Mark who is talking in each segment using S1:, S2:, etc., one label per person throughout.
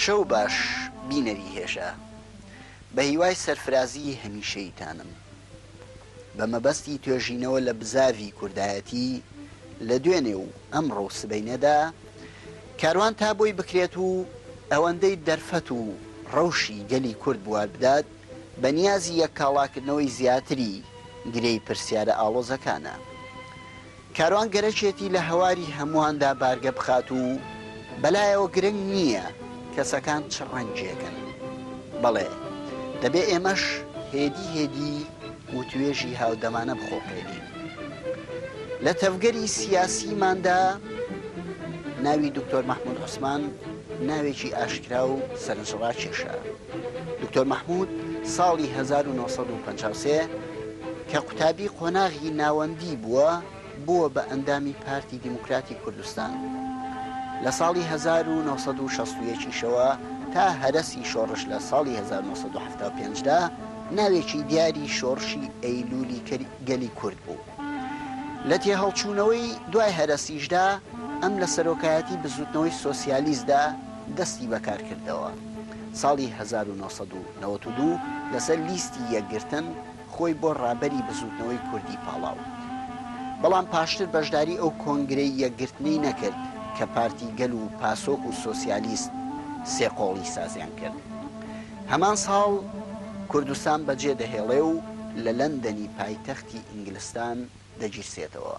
S1: شەو باش بینەری هێشە بە هیوای سەرفرازی هەمیشەیتانم بە مەبەستی توێژینەوە لە بزاوی کوردایەتی لە دوێنێ و ئەمڕۆ سبەینەدا کاروان تا بۆی بکرێت و ئەوەندەی دەرفەت و ڕەوشی گەلی کورد بوار بدات بە نیازی یەک کاڵاکردنەوەی زیاتری گرەی پرسیارە ئاڵۆزەکانە. کاروان گەرەچێتی لە هەواری هەموواندا بارگە بخات و بەلایەوە گرنگ نییە کەسەکان چ ڕەنجێکن. بەڵێ دەبێ ئێمەش هێدی و توێژی هاودەمانە بخۆپێنین. لە تەفگەری سیاسیماندا ناوی دکتۆر مەحموود عوسمان ناوێکی ئاشکرا و سەرنجڕاکێشە. دکتۆر مەحموود ساڵی 1953 کە قوتابی قۆناغی ناوەندی بووە بە ئەندامی پارتی دیموکراتی کوردستان. لە ساڵی 1960 تا هەرەسی شۆڕش لە ساڵی 1975دا ناوێکی دیاری شۆڕشی ئەیلولی گەلی کورد بوو. لە تێهەڵچوونەوەی دوای هەرەسیشدا ئەم لە سەرۆکایەتی بزوتنەوەی سۆسیالیستدا دەستی بەکارکردەوە. ساڵی 1992 لەسەر لیستی یەکگرتن خۆی بۆ ڕابەری بزوتنەوەی کوردی پاڵاوت. بەڵام پاشتر بەشداری ئەو کۆنگرەی یەکگرتنی نەکرد کە پارتی گەل و پاسۆک و سۆسیالیست سێقۆڵی سازیان کرد. هەمان ساڵ کوردستان بەجێ دەهێڵێ و لە لەندەنی پایتەختی ئینگلستان دەگیرسێتەوە.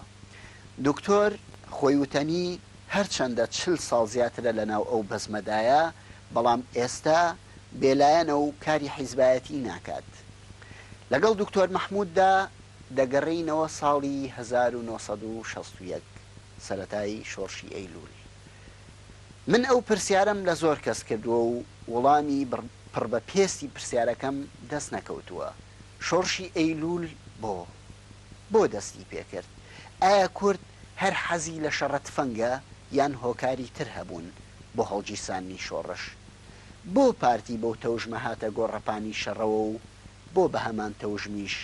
S1: دکتۆر خۆی وتەنی هەرچەندە 40 ساڵ زیاترە لەناو ئەو بەزمەدایە بەڵام ئێستا بێلایەنە و کاری حیزبایەتی ناکات. لەگەڵ دکتۆر مەحمووددا دەگەڕینەوە ساڵی 1961 سەرەتایی شۆڕشی ئەیلول. من ئەو پرسیارم لە زۆر کەس کردووە و وەڵامی پڕ بە پێستی پرسیارەکەم دەست نەکەوتووە. شۆڕشی ئەیلول بۆ دەستی پێکرد؟ ئایا کورد هەر حەزی لە شەڕەت فەنگە یان هۆکاری تر هەبوون بۆ هەڵگیرسانی شۆڕش؟ بۆ پارتی بەو تەوژمە هاتە گۆڕەپانی شەڕەوە و بۆ بە هەمان تەوژمیش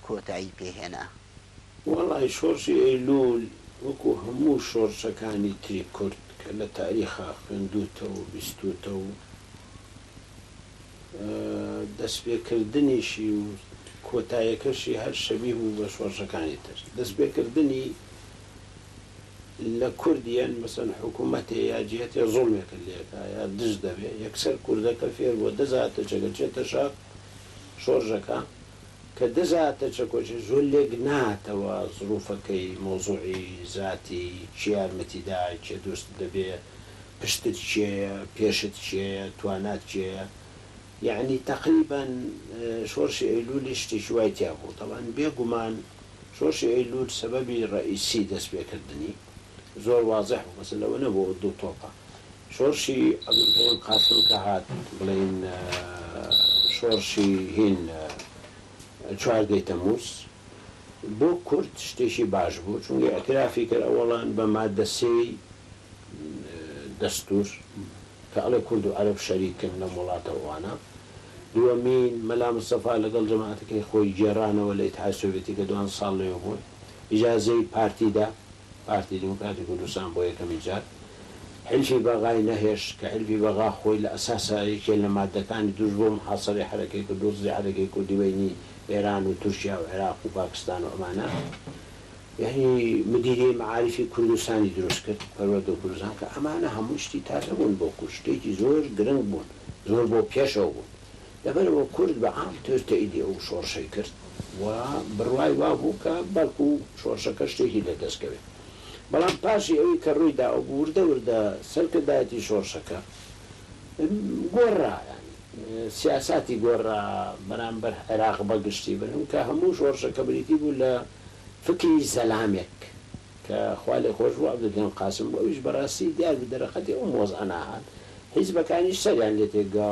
S1: کۆتایی پێهێنا؟
S2: وەڵای شۆڕشی ئەیلول وەکو هەموو شۆڕشەکانی تری کورد کە لە تاریخا خوێندوتەوە و بیستوتەوە و دەستپێکردنیشی و کۆتاییەکەشی هەر شەبیه بوو بە شۆڕشەکانی تر. دەستپێکردنی لە کوردیان مەسەن حکوومەتێ یا جێتێ زوڵمێکە لێکە یا دژ دەبێ یەکسەر کوردەکە فێر بۆ دەزاتە چەگەچێتە شاک شۆڕژەکە کە دەزاتە چەکۆچی زۆر لێک ناتەوە زروفەکەی مۆزوعی ذاتی چی یارمەتیدا چێ دۆست دەبێ پشتت چێە پێشت چێە توانات چێە. یعنی تقریبا شۆڕشی ئەیلولی شتێکی وای تیا بوو. طبعا بێگومان شۆڕشی ئەیلول سەبەبی ڕئیسی دەستپێکردنی زۆر واضح بوو. مەسەن لەوە نەبوو دوو تۆپە. شۆڕشی عەبدولکەریم قاسم کە هات بڵێن شۆڕشی هین 4 تەمووز بۆ کورد شتێکی باش بوو چونکە ئەترافی کرد ئەوەڵان بە مادە 3 دەستور کە ئەڵێ کورد و عەرەب شەریکن لە وڵاتەوانە. دووەمین مەلا مستەفا لەگەڵ جەماعەتەکەی خۆی گێڕانەوە لە ئیتحاد سۆڤێتی کە 2 ساڵ لێوە بوون ئیجازەی پارتیدا پارتی دیموکراتی کوردستان بۆ یەکەمی جار حلفی بەغای نەهێش کە حلفی بەغا خۆی لە ئەساسا یەکێ لە مادەکانی دوش بۆ محاصەرەی حەرەکەی کرد دۆزی حەرەکەی کوردی بەینی ئێران و تورکیا و عێراق و پاکستان و ئەمانە. یعنی مدیری معارفی کوردستانی دروست کرد پەروەردە کوردستان کە ئەمانە هەموو شتی تازە بوون بۆ کورد شتێکی زۆر گرنگ بوون زۆر بۆ پێشەوە بوون. لەبەرەوە کورد بە عام تۆستەئیدی ئەو شۆڕشەی کرد و بڕوای وا بوو کە بەڵکو شۆڕشەکە شتێکی لەدەستکەوێت. بەڵام پاشی ئەوەی کە ڕوویدا ئەو وردە سەرکردایەتی شۆڕشەکە سیاساتی گۆڕا بەرامبەر عێراق بەگشتی بنم کە هەموو شۆڕشەکە بریتی بوو لە فکری زەلامێک کە خوا لێ خۆش بوو عەبدولکەریم قاسم بۆ ئەویش بەڕاستی دیار بدەرەخەتی ئەو مۆزە ناهات حیزبەکانیش سەریان لێ تێگا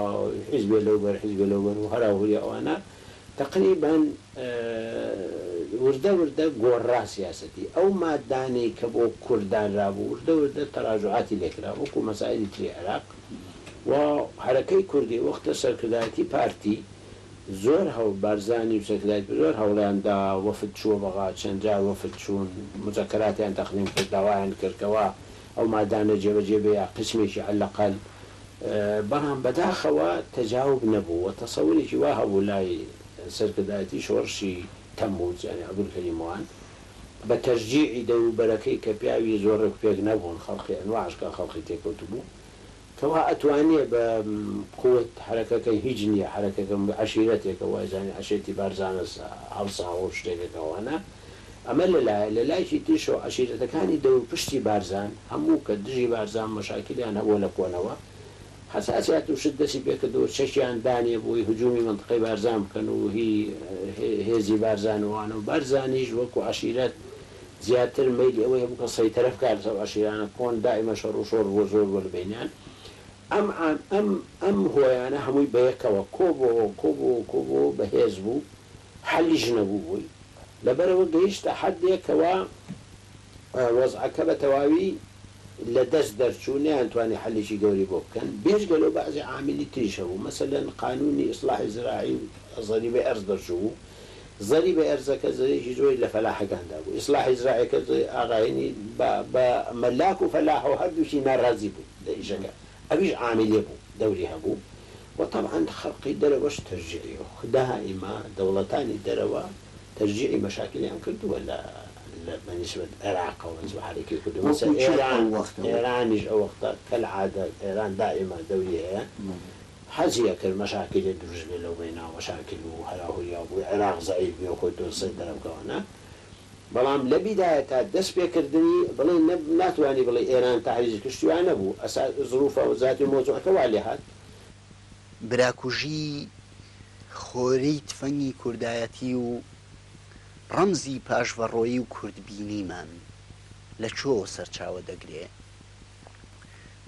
S2: حیزبێ لەوبەر حیزبێ لەوبەر و هەراهوری ئەوانە تقریبا وردە وردە گۆڕا سیاسەتی ئەو مادانەی کە بۆ کوردانرا بوو وردە وردە تەراجعاتی لێکرا وەکو مەسائلی تری عێراق و حرەکەی کوردی وەختە سەرکردایەتی پارتی زۆر هەو بارزانی و سەرکردایەتی زۆر هەوڵیاندا وەفد چووە بەغا چەند جار وەفد چوون مزەکەراتیان تەقدیم کرد داوایان کردکەوە ئەو مادانە جێبەجێ بێ یا قسمێکی عەلەقەل بەڵام بەداخەوە تەجاوب نەبوو و تەسەوورێکی وا هەبوو لای سەرکردایەتی شۆڕشی تەمموز یعنی عەبدولکەریم وان بە تەشجیعی دەوروبەرەکەی کە پیاوی زۆر پێک نەبوون خەڵقی ئەنواعشکە خەڵقی تێکەوت بوو کەوا ئەتوانێ بە قوت حرەکەکەی هیچ نییە حرەکەکەم عەشیرەتێکە وایزانی عەشێتی بارزانە هەڵسا و شتێکەکەوانە ئەمە لە لایکی تیشەوە عەشیرەتەکانی دەور پشتی بارزان هەموو کە دژی بارزان مەشاکلیان هەبووە لە کۆنەوە حساسیات و شت دەستی پێکردەوە چەشیان دانێ بۆی هجومی منطقەی بارزان بکەن و هێزی بارزانوانە و بارزانیش وەکو عەشیرەت زیاتر مەیلی ئەوەی هەبوو کە سەیطرە بکات لەسەر عەشیرانە کۆن دائیمە شەڕ و شۆڕ بۆ زۆر وەربینیان ئەم هۆیانە هەمووی بەیەکەوە کۆبۆ بەهێز بوو حەلیش نەبوو بووی لەبەرەوە گەیشتە حەدێکەوە وەزعەکە بە تەواوی لە دەست دەرچوو نەیانتوانی حەلیشی گەوری بۆ بکەن بێژگە لەو بەعزی عاملی تریشە بوو مەسەلەن قانونی ئیسلاحی زراعی زەریبە ئەرز دەرچوو زەریبە ئەرزەکە زەریشی زۆری لە فەلاحەکاندا بوو ئیسلاحی زراعیەکە ئاغاینی بە مەلاک و فەلاح و هەردووشی ناڕازی بوو لە ئیشەکە ئەویش عاملێ بوو دەوری هەبوو وطبعا خەڵقی دەرەوەش تەرجیعی دائیما دەوڵەتانی دەرەوە تەرجیعی مەشاکلیان کردووە لە بەنسبەت عێراقەوە زوحارێکی کردووە مەسەڵ ئێرانیش ئەو وەختە کەالعادە ئێران دائیما دەوری هەیە حەزیە کرد مەشاکلێ دروست بێ لەو بەینا مەشاکل و هەراهوریا بوو عێراق زەعیف بێ و خۆی دۆسەی دەرەبکەوەنە بەڵام لە بیدایەتە دەست پێکردنی بڵێ ناتوانانی بڵێ ئێران تاریزی کشتیوان نەبوو ظروفە و ذاتی مۆزوعەکە وا لێ هات
S1: براکوژی خۆرەی تفەنگی کوردایەتی و ڕەمزی پاشڤەڕۆیی و کوردبینیمان لە چۆ سەرچاوە دەگرێ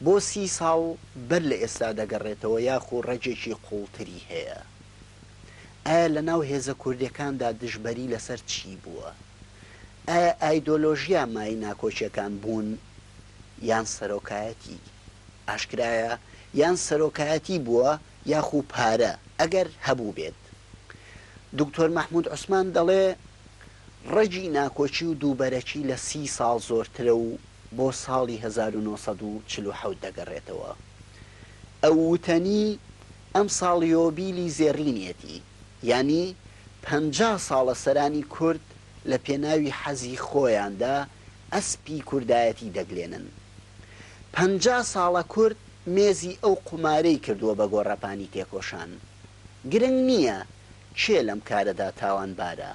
S1: بۆ 30 ساڵ بەر لە ئێستا دەگەڕێتەوە یاخۆ ڕێجێکی قوڵتری هەیە ئایا لە ناو هێزە کوردەکاندا دژبەری لەسەر چی بووە ئایا ئایدۆلۆژیا مای ناکۆچیەکان بوون یان سەرۆکایەتی ئاشکرایە یان سەرۆکایەتی بووە یاخو پارە ئەگەر هەبوو بێت دکتۆر مەحموود عوسمان دەڵێ ڕەجی ناکۆچی و دووبەرەکی لە 30 ساڵ زۆرترە و بۆ ساڵی 1947 دەگەڕێتەوە ئەو وتەنی ئەم ساڵیۆبیلی زێڕینێتی ینی 50 ساڵە سەرانی کورد لە پێناوی حەزی خۆیاندا ئەسپی کوردایەتی دەگلێنن 50 ساڵە کورد مێزی ئەو قومارەی کردووە بە گۆڕەپانی تێکۆشان گرنگ نییە چێ لەم کارەدا تاوانبارە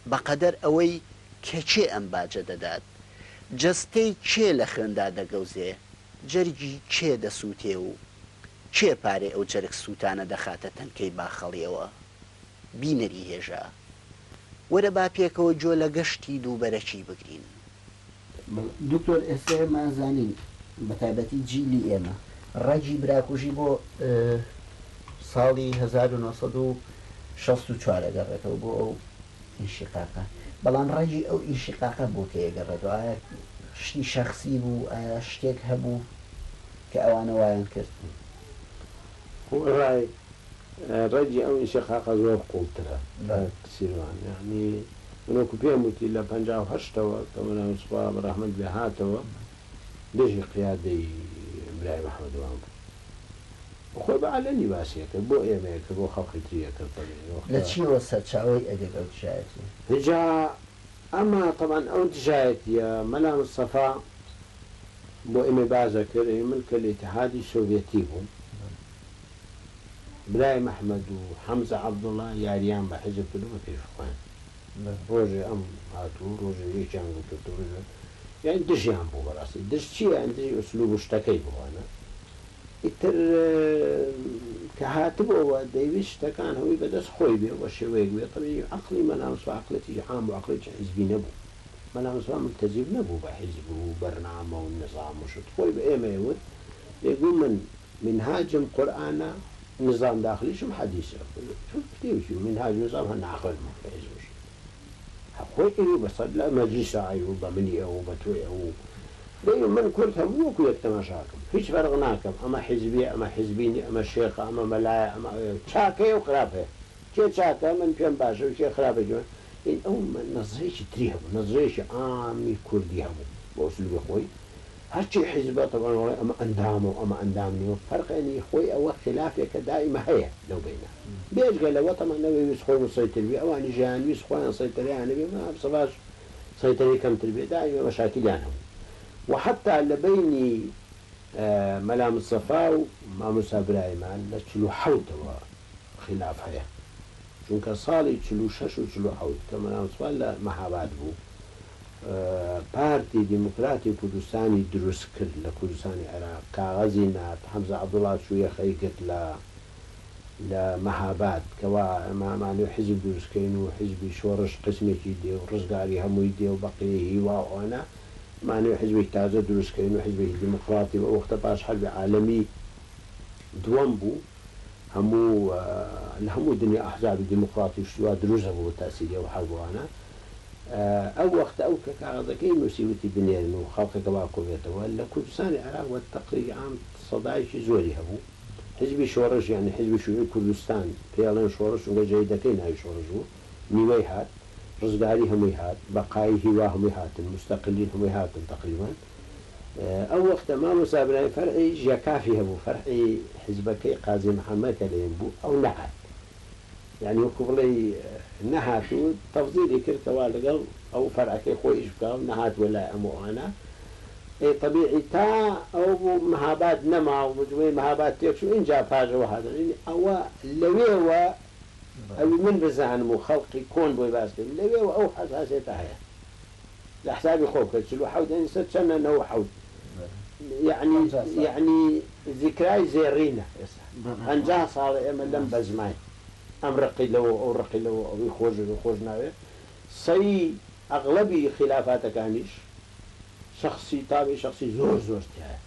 S1: بەقەدەر ئەوەی کە چێ ئەم باجە دەدات جەستەی چێ لە خوێندا دەگەوزێ جەرگی چێ دەسووتێ و چێ پارێ ئەو جەرگ سووتانە دەخاتە تەنکەی باخەڵیەوە بینەری هێژە وەرە با پێکەوە جۆ لە گەشتی دووبەرەکی بگرین دکتۆر ئێستا مازانین بە تایبەتی جیلی ئێمە ڕەجی براکوژی بۆ ساڵی 1964 گەڕێتەوە بۆ ئەو ئینشقاقە بەڵام ڕەجی ئەو ئینشقاقە بۆ کێگەڕێتەوە ئایا شتی شەخصی بوو ئایا شتێک هەبوو کە ئەوانە وایان کرد
S2: ڕای ڕەجی ئەو ئینشقاقە زۆر قوڵترە سیروان یعنی منۆکو پێم وتی لە 58ەوە کە منە سوپا بەڕەحمەت بێ هاتەوە دژی قیادەی برای محەممەدوان بوو خۆی بەعالەنی باسیەکە بۆ ئێمەیەکە بۆ خەڵقی تریەکە
S1: لە چیوە سەرچاوی ئەگەر ئەو تشایەتی
S2: هجا ئەمە طبعا ئەو تشایەتیە مەلا مستەفا بۆ ئێمە بازە کرد من کە لە ئیتیحادی سۆڤێتی بووم برای محەممەد و حەمزە عەبدوڵڵا یاریان بە حیزب کردووە پێشخوان ڕۆژێ ئەم هاتوو ڕۆژێ یەکیان گوتووە، یعنی دژیان بوو بەڕاستی دژ چییە؟ دژی ئوسلوب و شتەکەی بووانە ئیتر کە هاتبەوە دەیویست شتەکان هەمووی بەدەست خۆی بێ بە شێوەیەک بێت طبیعی عەقڵی مەلامسووا عەقڵێکی عام و عەقڵێکی حیزبی نەبوو مەلامسووا ملتەزم نەبوو بە حیزب و بەرنامە و نظام و شت خۆی بە ئێمە وت بێگوو من منهاجم قورئانە نظام داخلیشم حەدیثە شو منهاج نظام هەر ناخۆی حیزبش خۆی ئێوە بەسەد لە مەجلیسە ئای و بە منی ئەو بە تۆی ئەو دەی من کورد هەموو وەکو یەک تەماشاکەم هیچ فەرق ناکەم ئەمە حیزبیە ئەمە حیزبینی ئەمە شێخە ئەمە مەلایە ئەمە چاکەیە و خراپەیە کێ چاکە من پێم باشە و کێ خراپە جوان ئەو نەزرێکی تری هەبوو نەزرێکی عامی کوردی هەبوو بۆ ئوسلوبی خۆی هەرچی حیزبە طبعاً وڵای ئەمە ئەندامە و ئەمە ئەندام نیوە فەرقێنی خۆی ئەوە خلافێکە دائیمە هەیە لەو بینە بێجگە لەوە تەمان نەوەی ویست خۆی مسەیتر بێ ئەوانی ژیان ویست خۆیان سەیتەریانە بێ ما بسەباش سەیتەری کەمتر بێ دائیمە مەشاکیلیان هەبوو وحتى لبيني ملام الصفا وماموسا برايمان لتشلو حوتوا خلاف هيا چونك صالي تشلو شش وتشلو حوت كملام الصفا لا محابات بو بارتي ديمقراطي كردستاني دروس كرد لكردستاني عراق كاغزي نات حمزة عبد الله شوية خيقت لمحابات كوا معنى حزب دروس كينو حزبي شورش قسمي دي ورزقاري همو يدي وبقيه هوا وانا معنى حزب تازه دروس كأنه حزب ديمقراطي ووقت باش حرب عالمي دوام بو همو الهمو دنيا أحزاب ديمقراطي وشتوا دروس أبو تأثيرية وحربوا أنا أو وقت أو كذا كين مسيوتي بنيان إنه خلق كواكب يتولى كردستان العراق والتقرير عام صدايش زوري هبو حزب شورش يعني حزب شيوعي كردستان فعلا شورش وجيدة كين هاي شورشو نيوي هات رزقاري هم يهات بقاي هوا هم يهات المستقلين هم يهات تقريبا أو وقت ما مسابنا فرعي جاكافي هبو فرعي حزبك قاضي محمد كلين بو أو نهات يعني وكب لي نهات تفضيلي كرت والقل أو فرعك خويش بقى نهات ولا أمو أنا طبيعي تا أو مهابات نما ومجموعي مهابات تيكشو إن جاب حاجة وهذا يعني أو لويه أو من بزعن مو خلقي كون بوي باسكت لوي أو حساسية هي لحسابي خوف كتشلو حود إن ستشنا إنه حود يعني ذكراي زيرينا أنجاه صار إما لم بزماي أم رقي له أو رقي له أو يخرج ناوي صي أغلبي خلافاتك عنيش شخصي تابع شخصي زور تيها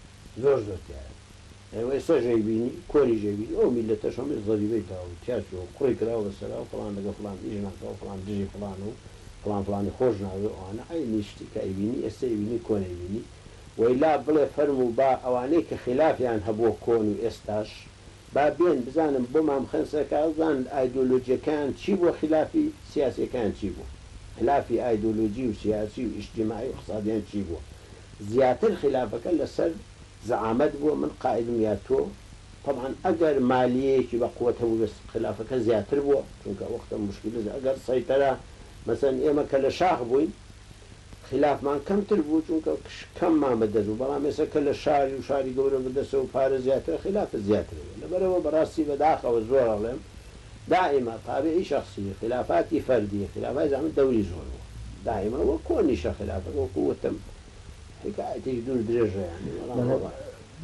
S2: وإسا جايبيني كوري جايبيني أو ملة شو من ضريبي تاو تياسو قري كراو بسرا وفلان لقى فلان إجنا وفلان دجي فلان خوجنا وأنا أي نشتي كايبيني استيبيني كون يبيني وإلا بلا فرمو با أوانيك خلاف يعني هبو كون وإستاش با بين بزانم بوما مخنسة كأوزان أيديولوجيا كان تشيبو خلافي سياسي كان تشيبو خلافي أيديولوجي وسياسي واجتماعي واقتصادي تشيبو زيادة خلافك لسر زعامت بو من قائد مياتو طبعا أجر مالية بقوته بس خلافك زيادة بو چونك وقت المشكلة أجر سيطرة مثلا إما كلا شاخ بوين خلاف ما كم تربو چونك كم ما مدزو بلا مثلا كلا شاري وشاري قولوا مدسو وفار زيادة خلاف زيادة لبرو براسي بداخل والزور عليهم دائما طابعي شخصي خلافاتي فردية خلافات زعم دولي زور دائما وكوني خلافات وقوة حكايتي دول درجة يعني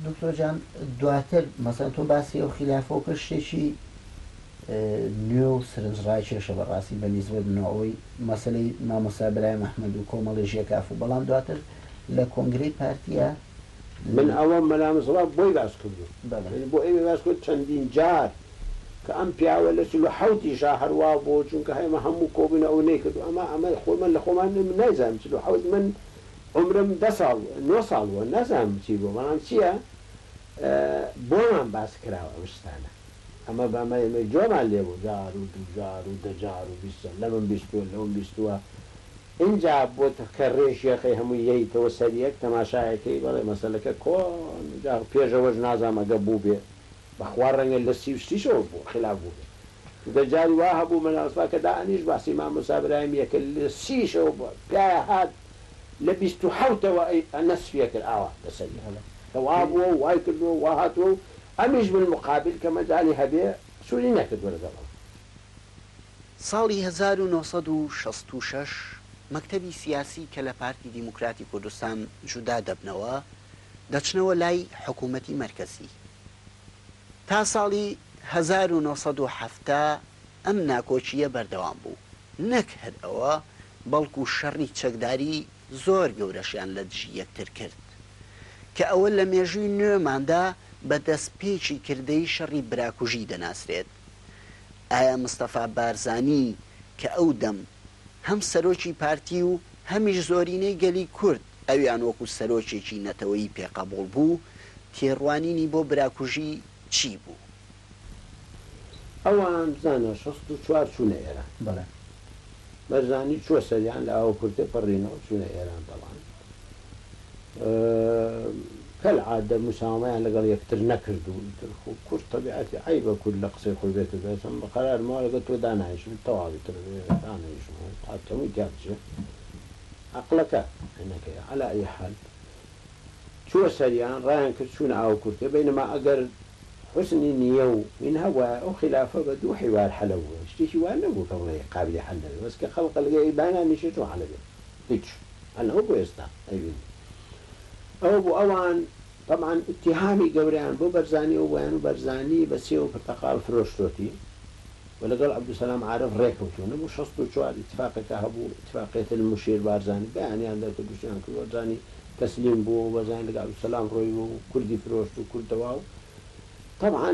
S1: دكتور جان دواتر مثلا تو باسی او خلاف او کشتی نیو سرنجرای چه براسی بالنسبة لنوعی مثلا ما مسابقة محمد وكومال جيكاف وبلان دواتر لكونغري بارتيا
S2: من أول ملام صلاة بوي باسكتو يعني بوي باسكت چندين جار كأم بيا ولا شلو حوتي شهر وابو چونك هاي ما همو كوبنا أو نيكدو أما خومن لخومن من نيزام شلو حوت من عمرم 10 سال 9 سال ونزام تيبو مالان شيا بومان باس كراو أمستانا أما بما جوما اللي بو جار ودجار ودجار وبيستو لمن بيستو لهم بيستوا إن جاب بو تكريش يا أخي هم يجي توسديك تماشاي كي بلا مسألة كون جار بيجا وجنازة ما جابو بيه بخوار رنگ اللي شو بو خلاف بو دجاري واهبو من الأصفار كدا أنيش بحسي مع مسابرهم يكل شو بو بيا هاد لبستو حوته والنصف ياكل تسلي توابو وايكلو وهاتو أميش بالمقابل كما جالي هبيع سوري نكد ولا دبل
S1: ساڵی 1966 مەکتەبی سیاسی کە لە پارتی دیموکراتی کوردستان جودا دەبنەوە دەچنەوە لای حکوومەتی مەرکەزی تا ساڵی 1970 ئەم ناکۆچیە بەردەوام بوو نەک هەر ئەوە بەڵکو شەڕی چەکداری زۆر گەورەشیان لە دژی یەکتر کرد کە ئەوە لە مێژووی نوێماندا بە دەستپێکی کردەی شەڕی براکوژی دەناسرێت. ئایا مستەفا بارزانی کە ئەو دەم هەم سەرۆکی پارتی و هەمیش زۆرینەی گەلی کورد ئەویان وەکو سەرۆکێکی نەتەوەیی پێقەبوڵ بوو تێڕوانینی بۆ براکوژی چی بوو؟
S2: ئەوان بزانە 64 چوونە ئێران
S3: بەڵێ
S2: بەرزانی چوە سەریان لە ئەوە کورتە پەڕینەوە چوونە ئێران بەڵان کەلعادە مساومەیان لەگەڵ یەکتر نەکردو کورد تەبیعەتی عیبە کورد لە قسەی خۆی بێتە بێسم بە قەرارمەوە لەگە تۆ دانایشم تەواوی تر دانایشم تاکەمووی تیاچێ عەقڵەکە هەنەکەی عەلا ئەی حال چوە سەریان ڕایان کرد چوونە ئاو کورتێ بەینەما ئەگەر حسنی نییە و من هەوە ئەو خلافە بە دوو حیوار حەلە بووە شتێکی وان نەبوو کە بڵێ قابلی حەل نەبێت بەس کە خەڵقە لەگە ئیبانان نیشێت و حەلە بێت هیچ هەنەوە بۆ ئێستا ئەوین ئەو بۆ ئەوان طبعا اتهامی گەوریان بۆ بەرزانی و بۆیان و بەرزانی بە سێ و پرتەقال فرۆشتۆتی و لەگەڵ عەبدولسەلام عارف ڕێکەوتووە نەبوو 64 اتفاقێکە هەبوو اتفاقیەتە المشیر بارزانی بەیانیان دەرکە دووشیان کرد بەرزانی تەسلیم بوو و بەرزانی لەگە عەبدولسەلام ڕۆی و کوردی فرۆشت و کوردەوا و طبعا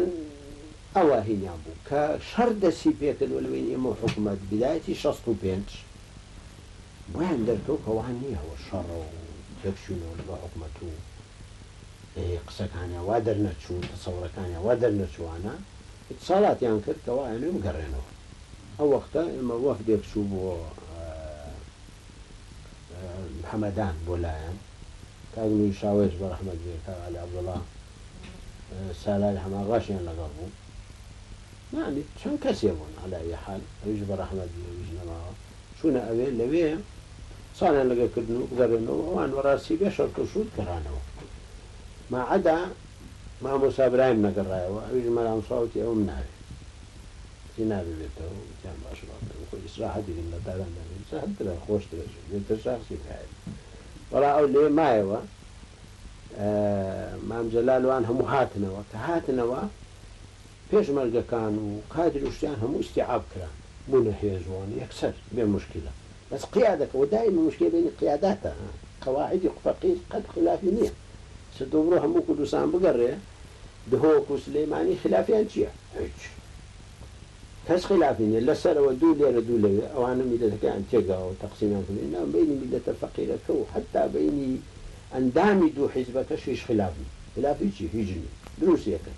S2: ئەوە هینیان بوو کە شەڕ دەستی پێکردوە لەوێنی ئێمە حکوومەت بدایەتی 65 بۆیان دەرکەوت کەوان نییەوە شەڕ و تێکچوونەوە لەگە حکوومەت و قسەکانیان وا دەرنەچوون تەسەوڕەکانیان وا دەرنەچوانە اتصالاتیان کرد کەوا ئەوێ بگەڕێنەوە ئەو وەختە ئێمە وەفدێک چوو بۆ محەمەدان بۆ لایەن کاگنی شاوێش بە ڕەحمەت بێ کاک عەلی عەبدوڵڵا سالای هەماغاشیان لەگەڵ بوو یعنی چەند کەسێ بوون عەلا ئەی حال ئەویش بە ڕەحمەت بێ ئەویش نەماوە چوونە ئەوێ لەوێ ساڵیان لەگەکردن و بگەڕێنەوە ئەوان وەڕاستی بێ شەڕ کەشود کەڕانەوە ما عدا مامۆستا برایم نەگەڕایەوە ئەویش مەرامساوتی ئەوم ناوێ چی نابێ بێتەوە وتیان باش خۆی ئیسراحەتی بین لە داران دابێت ئیسراحەتترە خۆشترەژێ بێتە شاخسی کایە بەڵا ئەو لێ مایەوە مام جەلالوان هەموو هاتنەوە کە هاتنەوە پێشمەرگەکان و کادر وشتیان هەموو استیعاب کران بوونە هێزوان یەکسەر بێ مشکلە بەس قیادەکەەوە دائما مشکلە بینی قیاداتە قەواعیدی فەقیه قەد خلافی نییە سدوڕۆ هەموو کوردستان بگەڕێ دهۆک و سلەیمانی خلافیان چییە؟ هیچ کەس خلافی نییە لەسەرەوە دوو لێرە دوو لەوێ ئەوانە میلەتەکەیان تێگاوە تەقسیمیان کردن نام بینی میلەتە فەقیرەکە و حتا بینی ئەندامی دوو حیزبەکەش هیچ خلافی خلافی چی هیچ نییە دروستیەکە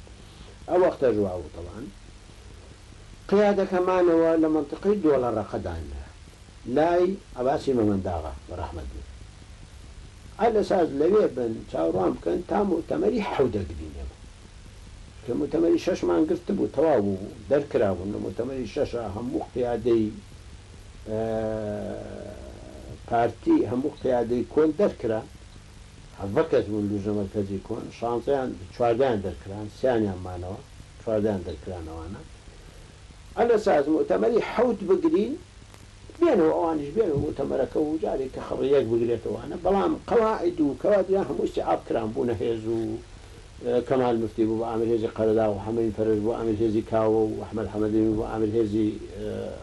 S2: ئەو وەختە ژواوە طبعا قیادەکەمانەوە لە منطقەی دۆڵەڕەقەدانە لای عەباسی مەمەنداغا بە ڕەحمەت بێ على أساس لوي بن شاورام كان تام مؤتمري حودة قديمة كمؤتمري شش ما نقصتبو توابو دركرا وإنه مؤتمري شش هم قيادي بارتي هم قيادي كون دركرا حفظت من لجنة مركزي كون شانطيان شواردان دركران سانيان مانوا شواردان دركران وانا على أساس مؤتمري حود بقرين بينه وأوانش بينه مؤتمرك وجاري كخريق بقريته وأنا بلام قواعد وكوادر هم استيعاب كلام بونه هيزو كمال مفتي بو عامل هيزي قردا وحمين فرج بو عامل هيزي كاو وأحمد حمدين بو عامل هيزي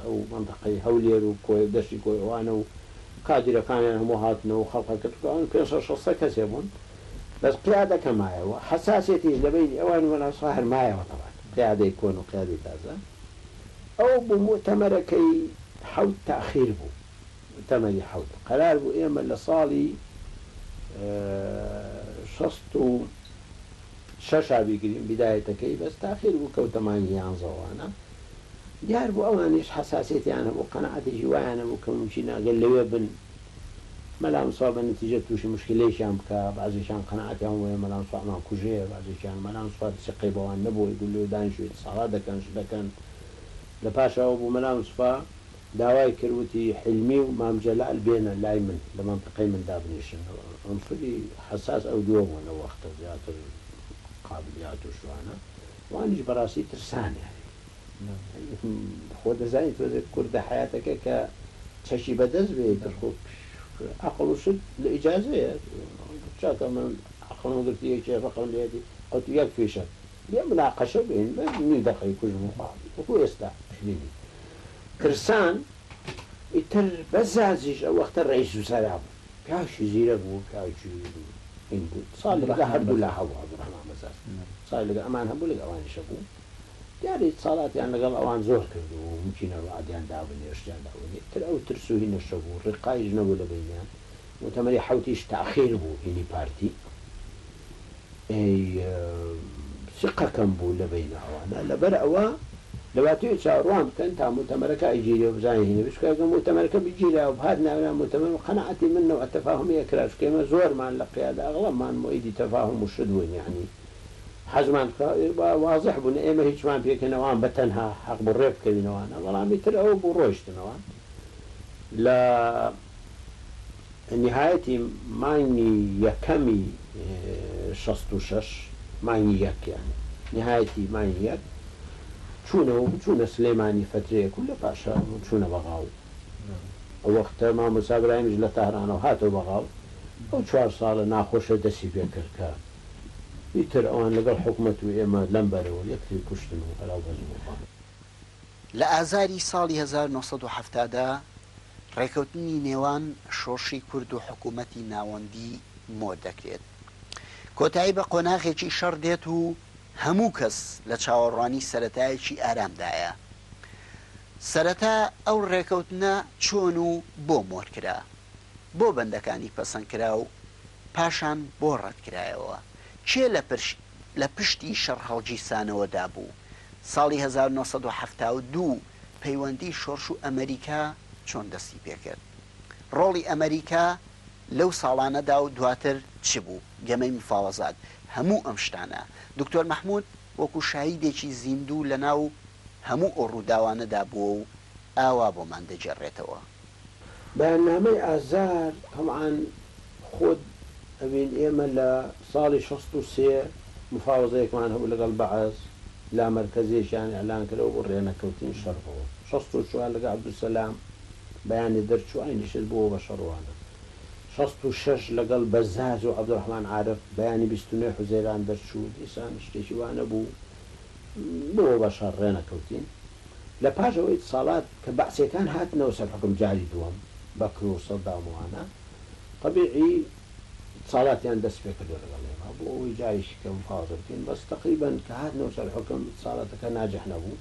S2: أو منطقي هولير وكوي دشي كوي وأنا وقادر كان هم هاتنا وخلق كتكون كيسر شخص كسبون بس قيادة كمايا وحساسيتي لبين أوان ولا صاهر مايا طبعا قيادة يكون قيادة تازة أو بمؤتمركي حوت تأخير بو مؤتمري حوت قرار بو إيما اللي صالي شصتو شاشا بيقرين بداية كي بس تأخير بو كوتماني عن زوانا ديار بو أوانيش حساسيتي أنا بو قناعتي جوانا بو كمشينا قال لي ويبن ملا مصابة نتيجة توشي مشكلة شامكا بعضي شان قناعتي هم ويا ملا مصابة ما كوجيه بعضي شان ملا مصابة سقي بوان نبو يقول له دان شوية صلاة دا كان شدا كان لباشا أبو ملا مصابة داوای کروتی حلمی و مام جلال بین لای من لمنطقه من دابنیشن عنصری حساس او دومون وقت زیاتر قابلیات و شوانا وانش براسی ترسان يعني خود زين توزد كرد حياتك ك تشي بدز بيت عقل وشد الإجازة شاك من عقل ما قلت يا شيخ رقم ليدي قلت يكفي شك بێ مناقەشە بین بە دەقەی کوژ وەکو ئێستا شبینی ترسان ئیتر بەزازیش ئەو وەختە ڕئیس وزەرا بوو پیاوی زیرە بوو پیاوی این بوو ساڵ لەگە هەردوو لە هەبوو عەبدوڕەحمان بەزاز ساڵ لەگە ئەمان هەبوو لەگە ئەوانیشە بوو دیاری ساڵاتیان لەگەڵ ئەوان زۆر کردو و ممکنە ڕعدیان دابنێ شتیان داوەنێ تر ئەو ترس و هینەشە بوو ڕقایش نەبوو لە بینیان مؤتەمەری حەوتیش تاخیر بوو هینی پارتی سقەکەم بوو لە بین ئەوانە لەبەر ئەوە لەواتوی چاوەڕوان بکەن تا مؤتەمەرەکە ئەیگیرێ و بزانین هینە بشکەکە مؤتەمەرەکە بگیرا و بهات ناویان مؤتەمەر و قەنەعەتی منەوە تەفاهمی ئەکرا چکە زۆرمان لە قیادا ئەغڵبمان مۆیدی تەفاهم و شت بووین یعنی حەزمان واضح بوون ئێمە هیچمان پێکەنەوەوان بە تەنها حەق بڕێ بکەوینەوەانە بەڵامی تر ئەوە بوو ڕۆیشتنەوە لە نهایەتی مانگی یەکەمی 66 مانگی یەکیان نهایەتی مانگی یەک چوونە سلێمانی فترەیەک و لە پاشە چوونە بەغاو ئەو وەختە مامۆستا برایمیش لە تاهرانەوە هاتەوە بەغاو ئەو 4 ساڵە ناخۆشە دەستی پێ کرد کە ئیتر ئەوان لەگەڵ حکومەت و ئێمە لەم بەرەوە یەکتری کوشتن و هەلاو بەزموان
S1: لە ئازاری ساڵی 1970دا ڕێکەوتنی نێوان شۆڕشی کورد و حکوومەتی ناوەندی مۆ دەکرێت کۆتایی بە قۆناغێکی شەڕ دێت و هەموو کەس لە چاوەڕوانی سەرەتایەکی ئارامدایە سەرەتا ئەو ڕێکەوتنە چۆن و بۆ مۆرکرا بۆ بەندەکانی پەسەندکرا و پاشان بۆ ڕەتکرایەوە چێ لە پشتی شەڕ هەڵگیرسانەوەدا بوو ساڵی 1972 پەیوەندی شۆڕش و ئەمریکا چۆن دەستی پێکرد ڕۆڵی ئەمریکا لەو ساڵانەدا و دواتر چ بوو گەمەی مفاوەزات هەموو ئەم شتانە دکتۆر مەحموود وەکو شاهیدێکی زیندوو لە ناو هەموو ئەو ڕووداوانەدا بووە و ئاوا بۆمان دەجێڕێتەوە
S2: بەیاننامەی ئازار هەمان خۆت ئەبین ئێمە لە ساڵی 63 مفاوەزەیەکمان هەبوو لەگەڵ بەعەز لا مەرکەزیشیان ئەعلان کردەوە بۆ ڕێنەکەوتنی شەڕەوە 64 لەگە عەبدولسەلام بەیانی دەرچوو ئاینیشت بۆ بە شەڕوانە 66 لەگەڵ بەزاز و عەبدوڕەحمان عارف بەیانی 29 حوزەیران دەرچوو دیسان شتێکی وانە بوو بۆ بە شەڕ ڕێنەکەوتین لە پاشەوەی ساڵات کە بەعسیەکان هاتنەوە سەر حکم جاری دووەم بەکر و سەداموانە طبیعی ساڵاتیان دەست پێ کردو لەگەڵ ئێمە بۆ ئەوەی جاریشی کە مفاوەزە بکەین بەس تەقریبەن کە هاتنەوە سەر حکم ساڵاتەکە ناجح نەبوو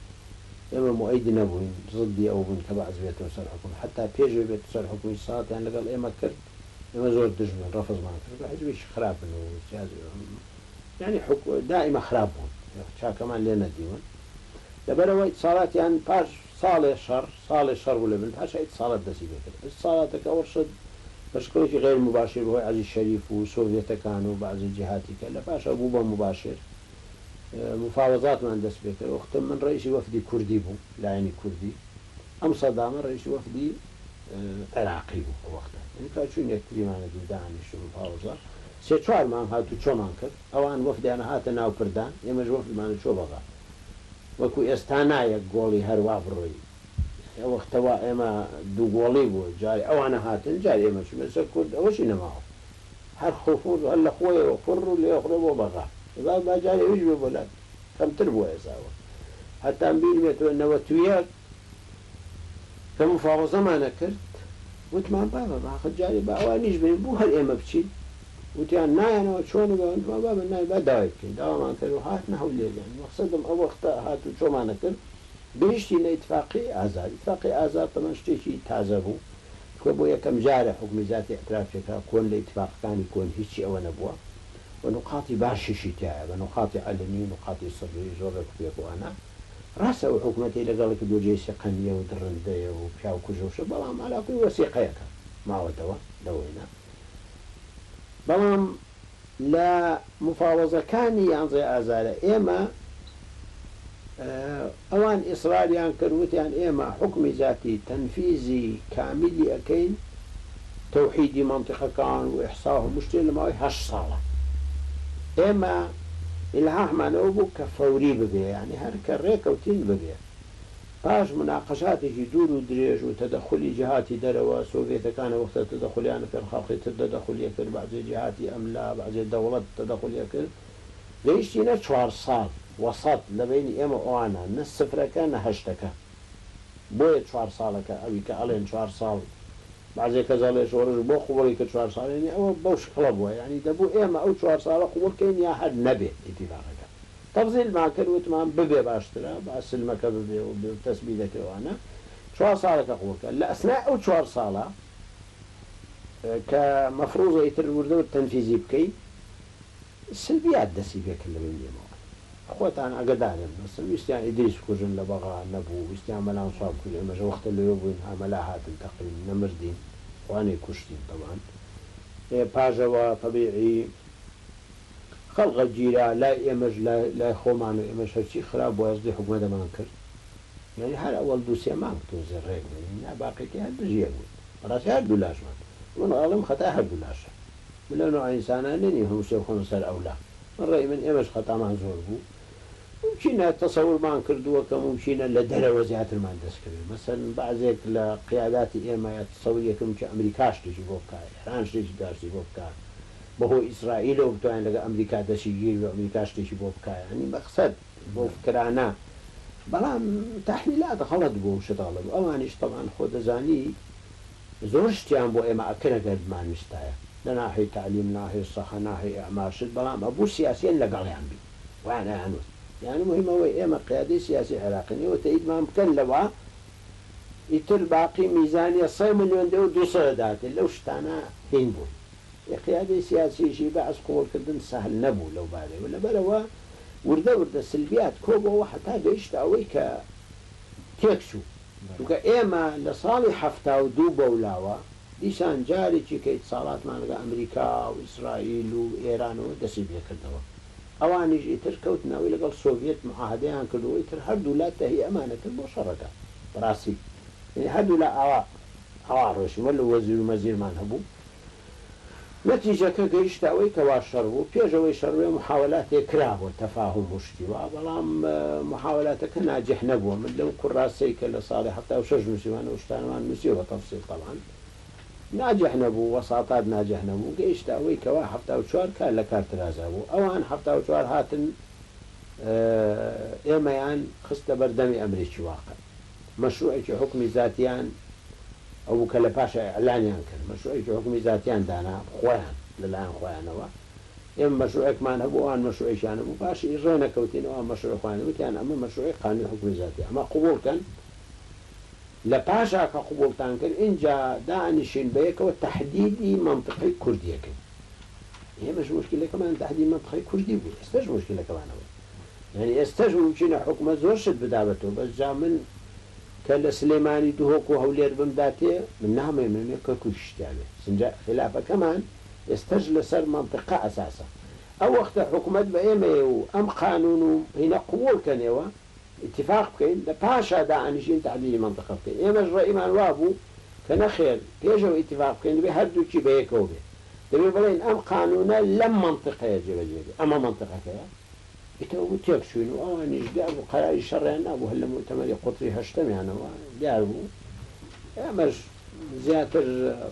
S2: ئێمە مؤیدی نەبووین ضدی ئەو بوون کە بەعز بێتەوە سەر حکم حتا پێشوێ بێت سەر حکومی ساڵاتیان لەگەڵ ئێمە کرد ئێمە زۆر دژمن ڕەفزمان کرد بە حیزبێکی خراپن و یعنی دائیمە خراپ بوون چاکەمان لێ نەدیون لەبەرەوەی ساڵاتیان پاش ساڵێ شەڕ بوو لە بن پاش ئیت ساڵات دەستی پێکرد ساڵاتەکە وەرشت بەشکەوەی غیر مباشر بۆی عەزیز شەریف و سۆڤێتەکان و بەعزی جیهاتی کە لە پاشە بوو بە مباشر مفاوەزاتمان دەست پێ کرد وەختە من ڕئیسی وەفدی کوردی بوو لایەنی کوردی ئەم سەدامە ڕئیسی وەفدی عێراقی بوو ئەو وەختە تا چوون یەکتریمانە دوو دانیشت و مفاوەزات سێ چوار مام هاتوو چۆمان کرد ئەوان وەفدیانە هاتە ناو پردان ئێمەش وەفدمانە چۆ بەغا وەکو ئێستا نایەک گۆڵی هەروە بڕۆی وەختەوە ئێمە دوو گۆڵی بوو جاری ئەوانە هاتن جاری ئێمە چمەسەر کورد ئەوەشی نەماوە هەر خۆفور هەر لە خۆیەوە فڕ و لێخڕێ بۆ بەغا باجاری ئەوش بێ بۆلات کەمتر بووە ئێساوە هەتان بیرمێتەوە نەوەتویەک کە مفاوەزەمانە کرد وتمان بابە باخە جاری بە ئەوانیش بین بوو هەر ئێمە بچین وتیان نایەنەوە چۆنە بەوەندمان بابە نای با داوای بکەین داوامان کرد و هاتنە هەولێریان مەقسەدم ئەو وەختە هاتوو چۆمانە کرد بهشتی لە ئیتفاقی ئازاد ئیتفاقی ئازاد تەمەن شتێکی تازە بوو کە بۆ یەکەم جارە حکومی ذاتی ئەترافێکا کۆن لە ئیتفاقەکانی کۆن هیچی ئەوە نەبووە و نقاتی باشیشی تایە بە نقاتی عەلەمی و نقاتی سڕی زۆر ڕێکوپێکوانە ڕاستە و حکوومەتی لەگەڵێکی دۆجێی سەقەنیە و درڕندەیە و پیا و کوژەوشە بەڵام عەلاقەی وەسیقەیەکە ماوەتەوە لەوەیە بەڵام لە مفاوەزەکانی یانزەی ئازارە ئێمە ئەوان ئیسراریان کردوتیان ئێمە حکمی ذاتی تەنفیزی کامیلی ئەەکەین تەوحیدی مەنتیقەکان و ئیحسا و مشتێ لە ماوەی 8 ساڵە ئێمە ئیلهاحمانەوە بوو کە فەوری ببێ یعنی هەر کە ڕێکەوتین ببێ پاش مناقەشاتێکی دوور و درێژ و تەدەخلی جیهاتی دەرەوە سۆڤێتەکانە وەختە تەدەخلیانە کرد خەڵقی تر دەدەخلیە کرد بەعزێ جیهاتی ئەملا بەعزێ دەوڵەت تەدەخلیە کرد گەیشتینە 4 ساڵ وەسەد لە بینی ئێمە ئەوانە نە سفرەکە نە هەشتەکە بۆیە 4 ساڵەکە ئەوی کە ئەڵێن 4 ساڵ بعضێک کە زەڵێ شۆڕژ بۆ قوبڵی کە 4 ساڵێنی ئەوە بەو شکڵە بووە یعنی دەبوو ئێمە ئەو 4 ساڵە قوبڵکەین یا هەر نەبێت ئیتیفاقەکە تەفزیل ماکرد وتمان ببێ باشترە با سلمەکە ببێ و تەسبیح دەکەوانە 4 ساڵەکە قوبڵکە لە ئەسنا ئەو 4 ساڵە کە مەفروضە ئیتر وردە و تەنفیزی بکەیت سلبیات دەسی پێکرد لە بین ئێمەوە خۆتان ئەگەدارن مەسەڵەن ویستیان ئیدریس کوژن لە بەغا نەبوو ویستیان مەلان سواب کوژن ئێمەش وەختە لەوێ بووین هەمەلا هاتن تەقریبا نەمردین وانەی کوشتین طبعاً پاژەوە طبیعی خەڵقە گیرا لای ئێمەش لای خۆمان و ئێمەش هەرچی خراپ بۆ هەزدی حکومەتەمان کرد یعنی هەر ئەوەڵ دووسێ مانگ تۆزێ ڕێک بێنین باقیەکەی هەر دژیە بوون بەڕاستی هەردوو لاشمان من ئاڵم خەتا هەردوو لاشە لە نوع ئینسانان نەنی هەمووسێ خۆن سەر ئەولا من ڕێی من ئێمەش خەتامان زۆر بوو ممکنە تەسەورمان کردووە کە ممکنە لە دەرەوە زیاترمان دەستکرد مەسەڵەن بعضێک لە قیاداتی ئێمە یا تەسەوریەکەم کە ئەمریکا شتێکی بۆ بکات ئێران شتێکی داشتی بۆ بکات بەهۆی ئیسرائیلەوە بتوانین لەگە ئەمریکا دەشی گیر و ئەمریکا شتێکی بۆ بکات ینی بەقسەد بۆ فکرانە بەڵام تەحلیلاتە خەڵەت بوو شتاڵە بوو ئەوانیش طبعاً خۆ دەزانی زۆر شتیان بۆ ئێمە ئەکرە گەردمان ویستایە لە ناحەی تعلیم ناحەی سەحە ناحەی ئەعماشت بەڵام ئەبوو سیاسیەن لەگەڵیان بی وانە هەنووت يعني مهمەوەی ئێمە قیادەی سیاسی عێراقیەوە تەئیدمان بکەن لەوە ئیتر باقی میزانیە 100 ملیۆن دێ و 200 داتێت لەو شتانە هین بوون قیادەی سیاسیشی بەعز قوڵکردن سەهل نەبوو لەو بارەوە لەبەرەوە وردە سلبیات کۆبەوە حتا گەیشتە ئەوەی کە تێکچوو چونکە ئێمە لە ساڵی 72 بەولاوە دیسان جارێکی کە ئیتساڵاتمان لەگە ئەمریکا و ئیسرائیل و ئێرانەوە دەستی پێکردەوە ئەوانیش ئیتر کەوتنەوەی لەگەڵ سۆڤێت معاهدەیان کردەوە ئیتر هەردوو لات تەهی ئەمانە کرد بۆ شەڕەکە بەڕاستی هەردوو لە ئەوا ڕۆشتمە لە وەزیر و مەزیرمان هەبوو نەتیجەکە گەیشتە ئەوەی کەوا شەڕ بوو پێشەوەی شەڕوێ محاولاتێک کرابوە تەفاهم وشتیوە بەڵام محاولاتەکە ناجح نەبووە من لەو کوڕاستەی کە لە ساڵی 76 نووسیوانە شتانمان نووسیەوە تەفسیل طبعاً ناجح نەبوو وەساطات ناجح نەبوو گەیشتە ئەوەی کەوا 74 کار لە کارترازا بوو ئەوان 74 هاتن ئێمەیان خستە بەردەمی ئەمریکی واقع مەشروعێکی حکمی زاتیان ئەو کە لە پاشە ئەعلانیان کرد مەشروعێکی حکمی زاتیان دانا خۆیان لەلایەن خۆیانەوە ئێمە مەشروعێکمان هەبوو ئەوان مەشروعێکیان بوو پاشی ڕێنەکەوتین ئەوان مەشروع خۆیان وتیان ئەمە مەشروعی قانونی حکمی زاتی ئەمە قبوڵکەن لە پاشا کە قوبوڵتان کرد اینجا دانیشین بەیەکەوە تەحدیدی منطقەی کوردیەکەن ئێمەش مشکلەکەمان تەحدید منطقەی کوردی بوو ئێستاش مشکلەکەمانەوە یعنی ئێستاش ممکنە حکومە زۆر شت بدابێتەوە بەس جا من کە لە سلێمانی دووهۆک و هەولێر بمداتێ من نامێ منێ کەرکووی شتیاوێ سنجا خلافەکەمان ئێستاش لەسەر منطقە ئەساسە ئەو وەختە حکومەت بە ئێمەیە و ئەم قانون و هینە قوبوڵکەنەوە اتفاق بکەین لە پاشا داعانیشین تعدیلی منطقە بکەین ئێمەش ڕێیمان وا بوو کە نەخێر پێشەوە اتفاق بکەین دەبێ هەردووکی بەیەکەوە بێ دەبێ بڵێن ئەم قانونە لەم منطقەیە جێبەجێ بێ ئەمە منطقەکەیە ئیتەوە بوو تێکچوین و ئەوانیش دیار بوو قەراری شەڕیان نابوو هەر لە مؤتەمەری قوتری هەشتەمیانەوە دیار بوو ئێمەش زیاتر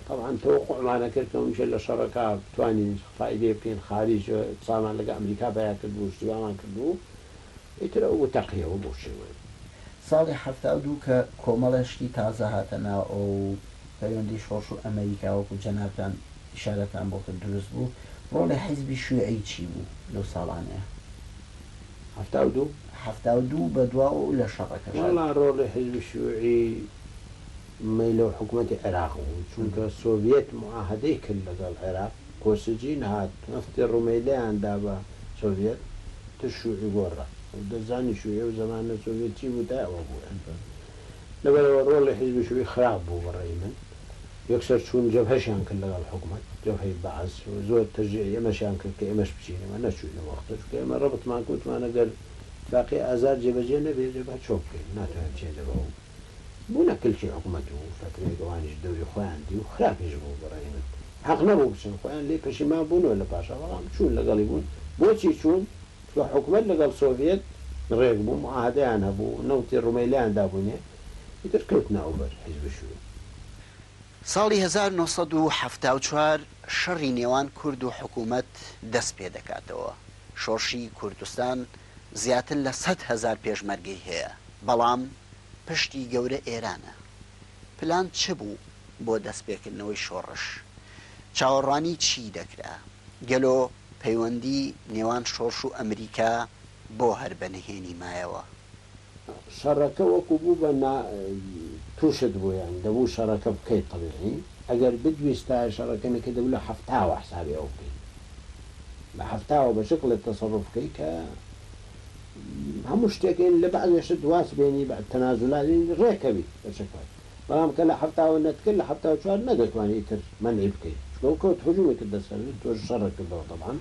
S2: طبعا تەوەقوعمانە کرد کە میشە لە شەڕەکە بتوانین فایدێ بکەین خارج سامان لەگە ئەمریکا بەیا کرد بوو شتیوامان کردبوو ئیتر ئەو تەقیەوە بۆ شێوەیە
S1: ساڵی 72 کە کۆمەڵێشتی تازە هاتە ناو ئەو پەیوەندی شۆڕش و ئەمریکا وەکو جەنابتان ئیشارەتان بۆ کرد دروست بوو ڕۆڵی حیزبی شیوعی چی بوو لەو ساڵانەیە 72 بەدواوە و لە شەڕەکە
S2: وەڵا ڕۆڵی حیزبی شیوعی مەیلە حکوومەتی عێراق بوو چونکە سۆڤێت معاهدەی کرد لەگەڵ عێراق کۆرسجین هات نەفتی ڕومەیلەیاندا بە سۆڤێت تر شیوعی گۆڕە دەزانی شوێ و زمانە سۆڤێتی بوو تا ئەوە بوو لەبەرەوە ڕۆڵی حیزبی شیوعی خراپ بوو بەڕێی من یەکسەر چوون جەبهەشیان کرد لەگەڵ حکوومەت جەبهەی بەعز زۆر تەرجیح ئێمەشیان کرد کە ئێمەش بچینەوە نەچوینەوە وەختە چونکە ئێمە ڕەبتمان کوتمان ئەگەر اتفاقی ئازاد جێبەجێ نەبێت جێبە چۆ بکەین ناتوانین بچێتەوە بوو نەکلکی حکوومەت و فترەیەک ئەوانیش دەوری خۆیان دی و خراپیش بوو بەڕێی من حەق نەبوو بچن خۆیان لێ پەشیمان بوونەوە لە پاشا بەڵام چوون لەگەڵی بوون بۆچی چوون چونکە حکوومەت لەگەڵ سۆڤێت ڕێک بوو معاهدەیان هەبوو نەوتی ڕومەیلەیان دابوونێ ئیتر کەوتنە ئەوبەر حیزب شیوعی
S1: ساڵی 1974 شەڕی نێوان کورد و حکوومەت دەست پێ دەکاتەوە شۆڕشی کوردستان زیاتر لە 100,000 پێشمەرگەی هەیە، بەڵام پشتی گەورە ئێرانە. پلان چ بوو بۆ دەستپێکردنەوەی شۆڕش؟ چاوەڕوانی چی دەکرا؟ گەلۆ پەیوەندی نێوان شۆڕش و ئەمریکا بۆ هەر بەنهێنی مایەوە؟
S2: شەڕەکە وەکو بوو بە تووشت بوویان دەبوو شەڕەکە بکەیت طبیعی ئەگەر بدویستە شەڕەکەنەکە دەبوو لە هەفتاوە حسابی ئەو بکەیت بە هەفتاوە بە شکلت تەسەڕف بکەیت کە هەموو شتێکین لە بەعضێشت دواس بێنی بە تەنازولاتی ڕێکەوی بە شکل بەڵام کە لە هەفتاوە نەتکرد لە هەفتاوە چوار نەدەتوانێت تر مەنعی بکەیت کەوت هجوومی کرد دەسەر تۆش شەڕە کردەوە طبعاً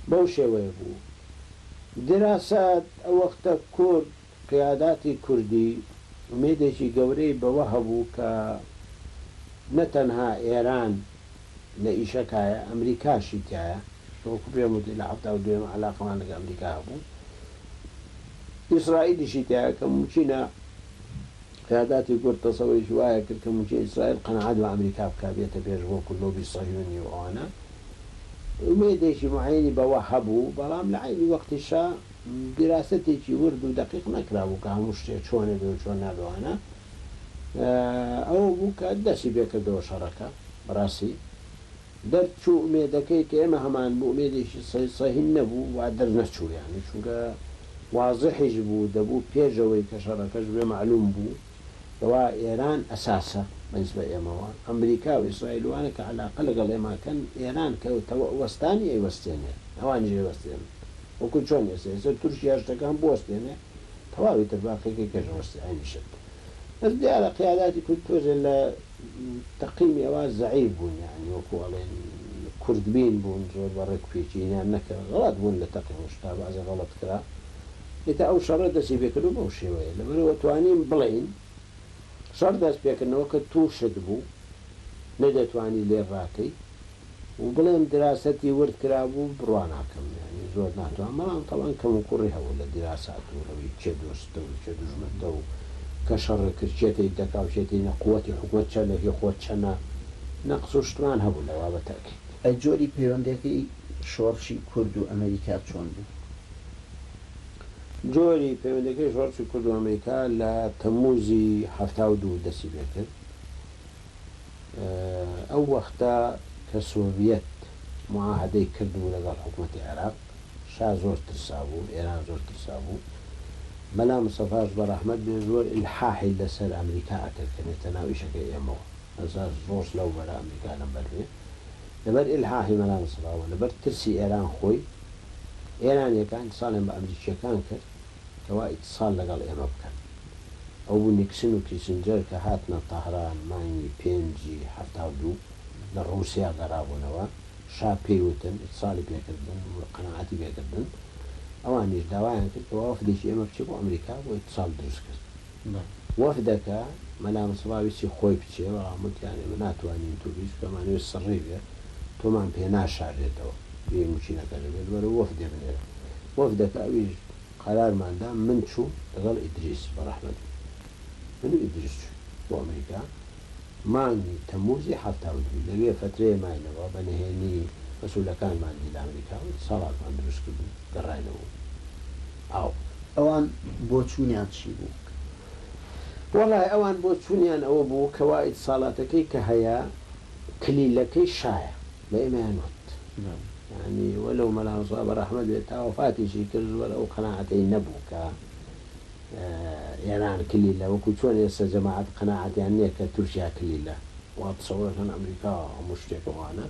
S2: بەو شێوەیە بوو. دراسات ئەو وەختە کورد قیاداتی کوردی ئومێدێکی گەورەی بەوە هەبوو کە نەتەنها ئێران لە ئیشەکایە ئەمریکاشی تایە وەکو پێم وتی لە هەفتاوە دوێمە عەلاقەمان لەگەڵ ئەمریکا هەبوو، ئیسرائیلیشی تایە کە موچینە قیاداتی کورد تەسەوەری وایە کرد کە موچین ئیسرائیل قەنەعات بە ئەمریکا بکا بێتە پێش وەکو لۆبی سەهیۆنی و ئەوانە ئومێدێکی معینی بەوە هەبوو، بەڵام لە عینی وەختیشا دیراستێکی ورد و دقیق نەکرابوو کە هەموو شتێک چۆنە بێ و چۆن نابوانە ئەوە بوو کە دەستی بێکردەوە شەڕەکە بەڕاستی دەرچوو ئومێدەکەی کە ئێمە هەمان بوو ئومێدێکی سەهین نەبوو وا دەرنەچوو یانی چونکە واضحیش بوو دەبوو پێشەوەی کە شەڕەکەش بێ معلوم بوو ئەوە ئێران ئەساسە بەنسبە ئێمەوە ئەمریکا و ئیسرائیلوانە کە عەلاقە لەگەڵ ئێماکەن ئێران کە وەستانی ئەیوەستێنێ ئەوانیش وەستێنن وەکو چۆن ئێستا تورکیا شتەکان بوەستێنێ تەواوی تر باقیەکەی کەژەوەستی عینیشت بەس دیارە قیاداتی کورد تۆزێ لە تەقیمی ئەوە زەعیف بوون یعنی وەکو ئەڵێن کوردبین بوون زۆر بەڕێک پێچینیان نەکرد غەڵەت بوون لە تەقیم شتا بەعزێ غەڵەت کرا ئێتا ئەو شەڕە دەستی پێکردو بەو شێوەیە لەبەرەوە توانین بڵێین شەڕ دەست پێکردنەوە کە تووشت بوو نەدەتوانی لێ ڕاکەی و بڵێم دراسەتی ورد کرابوو بڕوا ناکەم یعنی زۆر ناتوان بەڵام تەڵان کەم و کوڕی هەبوو لە دراسات و ئەوی چێ دۆستە و چێ دوژمنتە و کە شەڕ کرچێتی دەکاوچێتی نەقوەتی حکومەت چە لەهێ خۆت چەنە نەقس و شتمان هەبوو لەوا بەتاکید.
S1: ئەی جۆری پەیوەندەکەی شۆڕشی کورد و ئەمریکا چۆن بوو؟
S2: جۆری پەیوەندەکەی شۆڕشی کورد و ئەمریکا لە تەمووزی 1970 دەستی پێ کرد. ئەو وەختە کە سۆڤیەت معاهدەی کردبوو لەگەڵ حکوومەتی عێراق شا زۆر ترسا بوو ئێران زۆر ترسا بوو مەلا مستەفاش بەڕەحمەت بێ زۆر ئیلحاحی لەسەر ئەمریکا ئەکرد کە نێتە ناو ئیشەکەی ئێمەوە ئەساس زۆر لەو بەرە ئەمریکا لەمبەر بێ لەبەر ئیلحاحی مەلا مستەفاوە لەبەر ترسی ئێران خۆی ئێرانیەکان ساڵێن بە ئەمریکیەکان کرد کەوا ئیتساڵ لەگەڵ ئێمە بکەن ئەو بوو نیکسن و کیسنجەر کە هاتنە تەهران مانگی 5/72 لە ڕووسیا گەڕابوونەوە شا پێیوتن ئیتساڵی پێکردن و قەناعەتی پێکردن ئەوانیش داوایان کرد کە وەفدێکی ئێمە بچێ بۆ ئەمریکا بۆ ئیتساڵ دروست کرد وەفدەکە مەلا مستەفاویستی خۆی بچێ بەڵام وتیان ئێمە ناتوانین تووریش کەمانوێت سڕی بێ تۆمان پێ ناشارێتەوە بێ موچینەکە دەبێت وەرە وەفدێ بنێرە وەفدەکە ئەویش قەرارماندا من چوو لەگەڵ ئیدریس بەڕەحمەت من و ئیدریس بۆ ئەمریکا مانگی تەمووزی 1970 لەوێ فترەیە ماینەوە بە نهێنی مەسئولەکانمانی لە ئەمریکا ساڵاتمان دروست کردن گەڕاینەوە
S1: ئەوان بۆ چوونیان چی بوو؟
S2: وەڵای ئەوان بۆ چوونیان ئەوە بوو کەوا ئیتساڵاتەکەی کە هەیە کلیلەکەی شایە بە ئێمەیان وت ینی وەلەو مەلا مستەفا بەڕەحمەت بێت تا وەفاتیشی کرد وەرە ئەو قەناعەتەی نەبوو کە ئێران کلیلە وەکو چۆن ئێستا جەماعەت قەناعەتیان نییە کە تورکیا کلیلە وا تەسەوڕەکەن ئەمریکا هەموو شتێکەوانە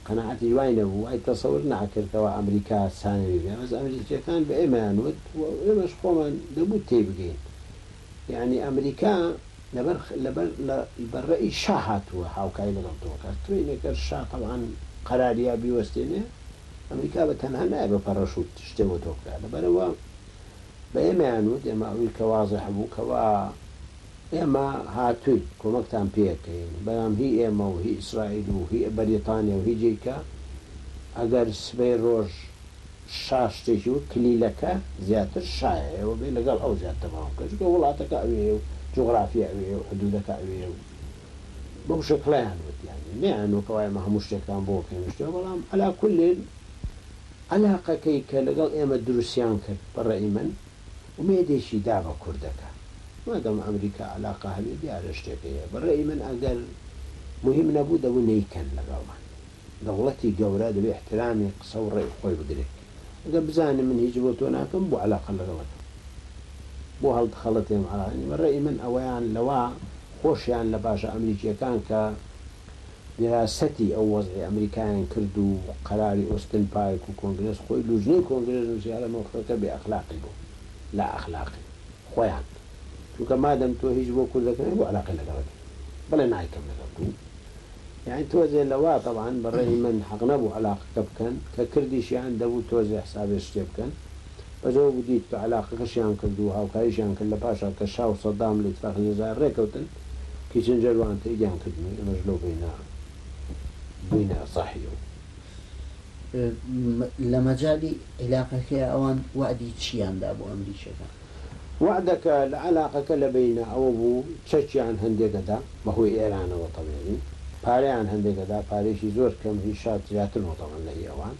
S2: قەناعەتی وای نەبوو وای تەسەوڕ ناکردەوە ئەمریکا سانەوی بێ بەس ئەمریکیەکان بە ئێمەیان وت ئێمەش خۆمان دەبوو تێبگەین یعنی ئەمریکا لەبەر بەڕێی شا هاتووە هاوکاری لەگەڵ تۆکە توێنێکە شا طبعاً قەراریا بیوەستێنێ ئەمریکا بە تەنها نایە بە پەڕەشوت شتێوە تۆ بکات لەبەرەوە بە ئێمەیان وت ئێمە ئەوی کە وازح بوو کەوا ئێمە هاتووی کۆمەکتان پێکەین بەڵام هی ئێمە و هی ئیسرائیل و هی بەریتانیا و هی جێیکە ئەگەر سبەی ڕۆژ شا شتێکی و کلیلەکە زیاتر شایە ئێوە بێ لەگەڵ ئەو زیاتر تەمام بکە چونکە وڵاتەکە ئەوێ و جوغرافیا ئەوێ و حدودەکە ئەوێ و بەو شەکڵیان وت یانی نەیانوە کەوا ئێمە هەموو شتێکتان بۆ بکەین شتێ بەڵام عەلا کولێن علاقەکەی کە لەگەڵ ئێمە دروستیان کرد بەڕێی من ومێدێکی دا بە کوردەکە مادەم ئەمریکا علاقە هەبێ دیارە شتێکەیە بەڕێی من ئەگەر مهم نەبوو دەبوو نەیکەن لەگەڵمان دەوڵەتی گەورە دەبێ احترامی قسە و ڕێی خۆی بدرێت ئەگە بزانم من هیچ بۆ تۆ ناکەم بۆ علاقە لەگەڵەکە بۆ هەڵدخەڵەتێم علاقی بەڕێی من ئەوەیان لەوە خۆشیان لە باشە ئەمریکیەکان کە دیراسەتی ئەو وەزعی ئەمریکایان کرد و قەراری ئۆستن پایک و کۆنگرس خۆی لوژنەی کۆنگرس نووسیارە مۆخەکە بێ ئەخلاقی بوو لا ئەخلاقی خۆیان چونکە مادەم تۆ هیچ بۆ کوردەکەی بۆ علاقی لەگەڵەکە بەڵێ نایکەم لەگەڵ تو یعنی تۆزێ لەوا طبعا بەڕێی من حەق نەبوو علاقەکە بکەن کە کردیشیان دەبوو تۆزێ حسابێ شتێ بکەن بەزەوە بودیت بە علاقەکەشیان کرد و هاوکاریشیان کرد لە پاشا کە شاو سەدام لە ئیتفاقی جەزایر ڕێکەوتن کیسنجەر تێیان کردنی ئەمەش لەو بووینە صاحیەوە
S1: لە مەجای علاقەکە ئەوان وعدی چیاندا بۆ ئەمریکیەکان
S2: وعدەکە لە علاقەکە لە بینە ئەوە بوو چەکیان هەندێکەدا بەهۆی ئێرانەوە تەبێنی پارەیان هەندێکەدا پارێکی زۆر کەم هیچ شات زیاتر وتەوەن لە ئێوان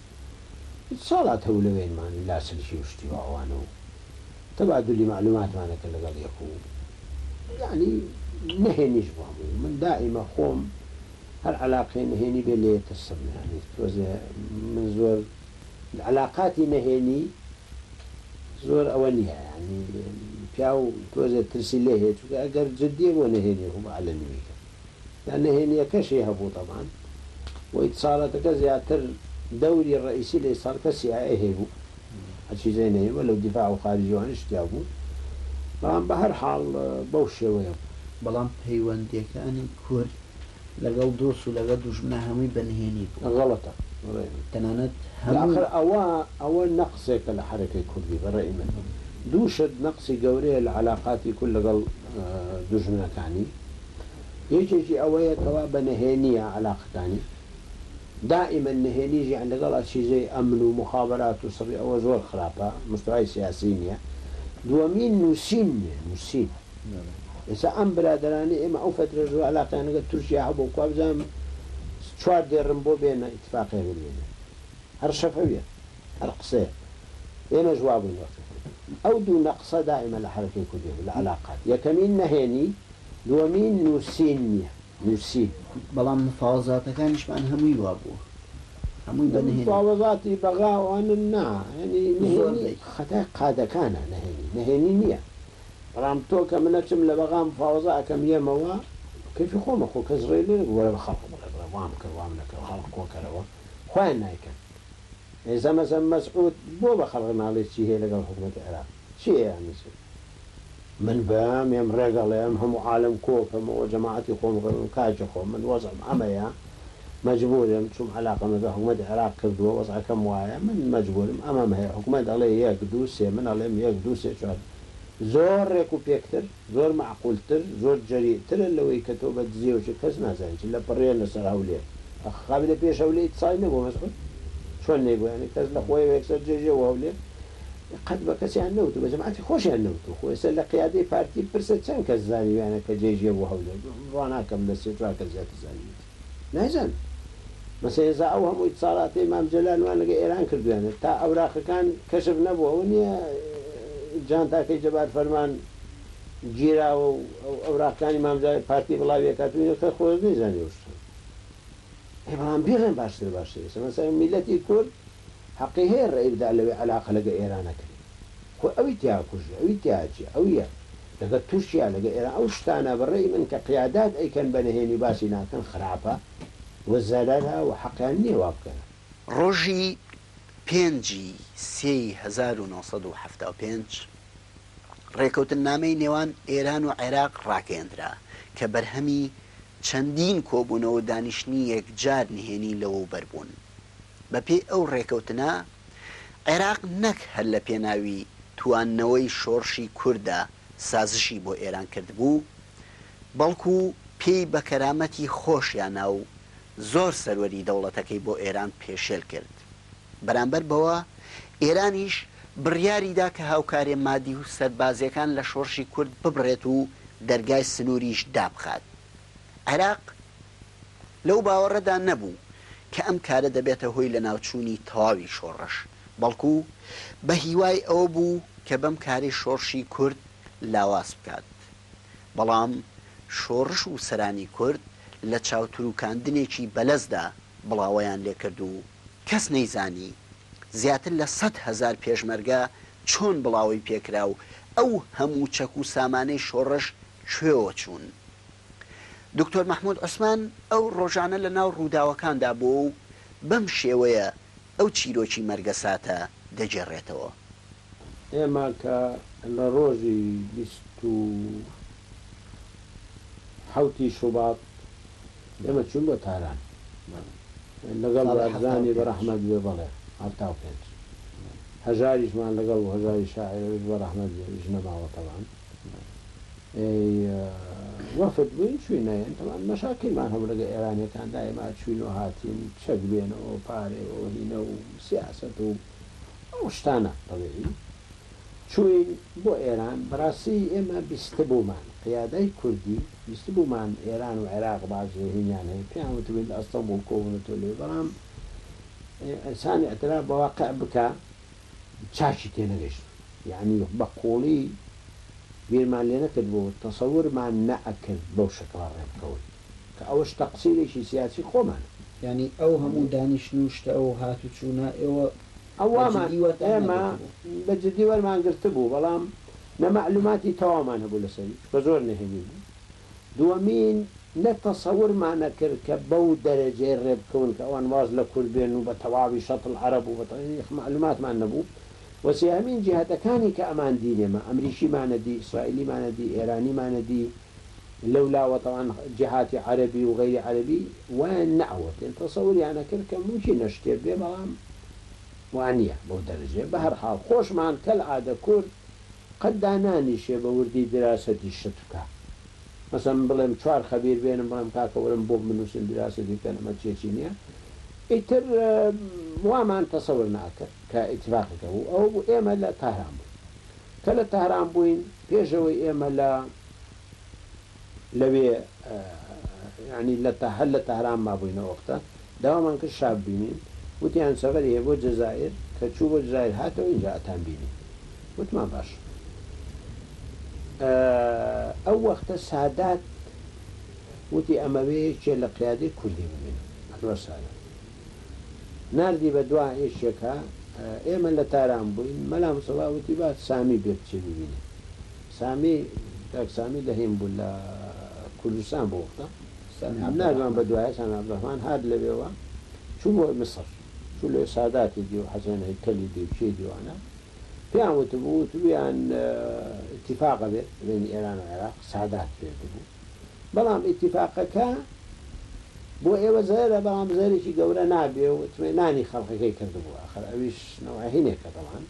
S2: ساڵات هەوو لەوێنمانی لاسلشی وشتی و ئەوانەوە تەبادلی معلوماتمانەکە لەگەڵ یەک و یعنی نهێنیش بۆ من دائیمە خۆم هەر علاقەی نهێنی بێ لێتە سەبنانی تۆزێ من زۆر علاقاتی نهێنی زۆر ئەوە نییە ینی پیا و تۆزێ ترسی لێ هەیە چونکە ئەگەر جددیە بۆ نهێنی هو علە نویکە یا نهێنیەکەشی هەبوو طبعاً و ئیتصالاتەکە زیاتر دەوری ڕئیسی لە ئیتصال کەسی هەیە هەچیزەی نەهێمە لەو دیفاع و خارجیوانی شتیا بوو بەڵام بە هەر حاڵ بەو شێوەیە
S1: بەڵام پەیوەندیەکانی کورد لەگەڵ دۆست و لەگەڵ دوژمنە هەمووی بەنهێنی
S2: غەڵەتە
S1: تەنانەت
S2: آخر ئەوە نەقسێکە لە حرەکەی کوردی بەڕێی من دووشت نەقسی گەورەیە لە علاقاتی کورد لەگەڵ دوژمنەکانی یەکێکی ئەوەیە کەوا بە نەهێنیە علاقەکانی دائما نهێنیژی عن لەگەڵ چیزەی ئەمن و مخابرات و سڕی ئەوە زۆر خراپە مستوای سیاسی نییە دووەمین نووسین نووسین ئێستا ئەم برادرانی ئێمە ئەو فترە زۆر علاقیانەکە تورکیا هەبوو کو بزانم 4 دێڕم بۆ بێنە ئیتفاقی بێنە هەر شەفەویە هەر قسەیە ئێمە جوابووین وەقت ئەو دوو نەقسە دائما لە حرەکەی کوردی لە علاقات یەکەمین نەهێنی دووەمین نووسین نییە نووسین
S1: بەڵام مفاوەزاتەکانیشمان هەمووی وا بووە هەمووی بەنهێنی
S2: مفاوەزاتی بەغاوانن نا ینی خەتای قادەکانە نەهێنی نییە بەڵام تۆ کە منەچم لە بەغا مفاوەزە ئەکەم یەمەوە کەفی خۆمە خۆ کەس ڕێ لێ وەرە بە خەڵق وام کرد وام نەکرد خەڵق کۆکەرەوە خۆیان نایکەن ئێزە مەسەن مەسعود بۆ بە خەڵق ناڵێت چی هەیە لەگەڵ حکومەتی عێراق چی هەیە من بەم ئێم ڕێگەڵێم هەموو عالم کۆکەمەوە جەماعەتی خۆم کاجە خۆم من وەزعم ئەمەیە مەجبورم چوم علاقەم لەگەڵ حکومەتی عێراق کردووە وەزعەکەم وایە من مەجبورم ئەمەم هەیە حکومەت دەڵێ 1 2 3 من ئەڵێم 1 2 3 4 زۆر ڕێک و پێکتر زۆر معقولتر زۆر جەریترە لەوەی کە تۆ بە دزیەوەی کەس نازانیت لە پڕێن لەسەر هەولێر خابی لە پێش هەولێر سای نەبوو مەسعود چۆن نەیگویانی کەس لە خۆی یەکسەر جێژێەوە هەولێر قەت بە کەسیان نەوت بە جەماعەتی خۆشیان نەوت و خۆی سەر لە قیادەی پارتی پرسە چەند کەس زانیویانە کە جێژێ بۆ هەولێر ڕواناکەم لە 3 4 کەس زیاتر زانیوێت نایزان مەسەڵەن ئێستا ئەو هەموو ئیتصالاتی مام جەلال وان لەگە ئێران کردویانە تا ئەوراقەکان کەشف نەبووە ئەو نییە جان تاکەی جەبار فەرمان گیراوە و ئەوراقەکانی مامزای پارتی بڵاویەکاتوینە کە خۆش نەیزانی وشتن بەڵام بێڵێن باشتر مەسەڵەن میلەتی کورد حەقی هەیە ڕێی بدا لەوێ علاقە لەگە ئێرانەکەی خۆ ئەوی تیا کوژە ئەوی تیاچی ئەویە لەگە تووشیا لەگە ئێران ئەو شتانە بەڕێی من کە قیادات ئەیکەن بەنهێنی باسی ناکەن خراپە وەزارەتە و حەقیان نییە وا بکەن
S1: ڕۆژی 5/3/1975 ڕێکەوتن نامەی نێوان ئێران و عێراق ڕاکێندرا کە بەرهەمی چەندین کۆبوونەوە دانیشتنی یەکجار نهێنی لەوە بەربوون بە پێی ئەو ڕێکەوتنە عێراق نەک هەر لە پێناوی تواننەوەی شۆڕشی کووردە سازشی بۆ ئێران کردبوو بەڵکو پێی بە کەرامەتی خۆشیانە و زۆر سەروەری دەوڵەتەکەی بۆ ئێران پێشێل کرد بەرامبەر بەوە ئێرانیش بڕیاریدا کە هاوکارێ مادی و سەربازیەکان لە شۆڕشی کورد ببڕێت و دەرگای سنووریش دابخات عێراق لەو باوەڕەدا نەبوو کە ئەم کارە دەبێتە هۆی لە ناوچوونی تەواوی شۆڕش بەڵکو بە هیوای ئەوە بوو کە بەم کاری شۆڕشی کورد لاواز بکات. بەڵام شۆڕش و سەرانی کورد لە چاوتروکاندنێکی بەلەزدا بڵاوەیان لێکرد و کەس نەیزانی زیاتر لە 100,000 پێشمەرگە چۆن بڵاوی پێکرا و ئەو هەموو چەک و سامانەی شۆڕش کوێوە چوون. دکتۆر مەحموود عوسمان ئەو ڕۆژانە لە ناو ڕووداوەکاندا بوو و بەم شێوەیە ئەو چیرۆکی مەرگەساتە دەجێڕێتەوە.
S2: ئێمە کە لە ڕۆژی 27 شوبات ئێمە چوون بۆ تاران لەگەڵ بارزانی بەڕەحمەت بێ بەڵێ 75 هەژاریشمان لەگەڵ و هەژاری شاعرەوەش بەڕەحمەت بێ نەماوە تەوان وەفد بووین چوینەیەن تەوان مەشاکلمان هەبوو لەگە ئێرانیەکاندا ئێمە چوینەوە هاتین چەک بێنەوە پارێەوە هینە و سیاسەت و ئەو شتانە بەڵێ چوین بۆ ئێران بەڕاستی ئێمە بیستە بوومان قیادەی کوردی بیست بوومان ئێران و عێراق بازێ هینیان هەیە پێیان وتبین لە ئەستەمبوڵ کۆبوونەوە لێ بەڵام ئینسانی ئەترا بە واقع بکە چاچی تێنەگەشت یعنی بە قۆڵی بیرمان لێ نەکرد بۆ تەسەورمان نەئەکرد بەو شکڵا ڕێبکەوت کە ئەوەش تەقسیرێکی سیاسی خۆمانە
S3: ینی ئەو هەموو دانیشتنوشتە ئەو هاتوچوونە ئێوە
S2: ئەووامان ئێمە بە جددی وەرمانگرتە بوو بەڵام نەمەعلوماتی تەوامان هەبوو لەسەری بە زۆر نەهێنی بوو. دووەمین نەتەسەورمانە کرد کە بەو دەرەجەی ڕێبکەون کە ئەوان واز لە کورد بێن و بە تەواوی شەتڵ عەرەب و بە معلوماتمان نەبوو. وەسیامین جیهەتەکانی کە ئەمان دینێمە ئەمریکیمانەدی ئیسرائیلیمانەدی ئێرانیمانەدی لەولاوە تەوان جیهاتی عەرەبی و غەیری عەرەبی وایان نەئەوەتێن تەسەوریانە کرد کە موچی نەشتێ بێ بەڵام وانە بەو دەرەجێ بە هەر حاڵ خۆشمان کەل عادە کورد قەت دانانیشێ بە وردی دراسەتی شت بکە مەسەڵەن بڵێم 4 خەبیر بێنم بڵێم کاکە وەرم بۆ بنووسن دراسەتی کەن ئەمە چێکی نییە ئیتر وامان تەسەور ناکرد کە ئیتفاقەکە بوو ئەو بوو ئێمە لە تاهران بووین کە لە تاهران بووین پێشەوەی ئێمە لەوێ ینی هەر لە تاهران ما بووینەوە وەختە داوامان کرد شاب بینین وتیان سەفەری هەیە بۆ جەزائیر کە چوو بۆ جەزائیر هاتەوە اینجا ئەتان بینی وتمان باش ئەو وەختە سادات وتی ئەمەوەیەکێ لە قیادەی کوردی ببین هەروە سادات نردی بە دوا ئێشێکە ئێمە لە تاران بووین مەلام سەڵا وتی با سامی بێ بچێ ببینی سامی دەهێن بوو لە کوردستان بۆ وەختە نردوان بە دوایە سامی عەبدوڕەحمان هات لەوێەوە چوو بۆ مصر چوو لێ ساداتی دی و حەسەن هەیکەلی دی و چێ دیوانە پێیان وتبوو تویان اتفاقە بێت بینی ئێران و عێراق سادات پێت بوو بەڵام اتفاقەکە بۆ ئێوە زەرە بەڵام زەرێکی گەورە نابێ و نانی خەڵقەکەی کردبوو ئاخر ئەویش نەوەهینێکە دەڵان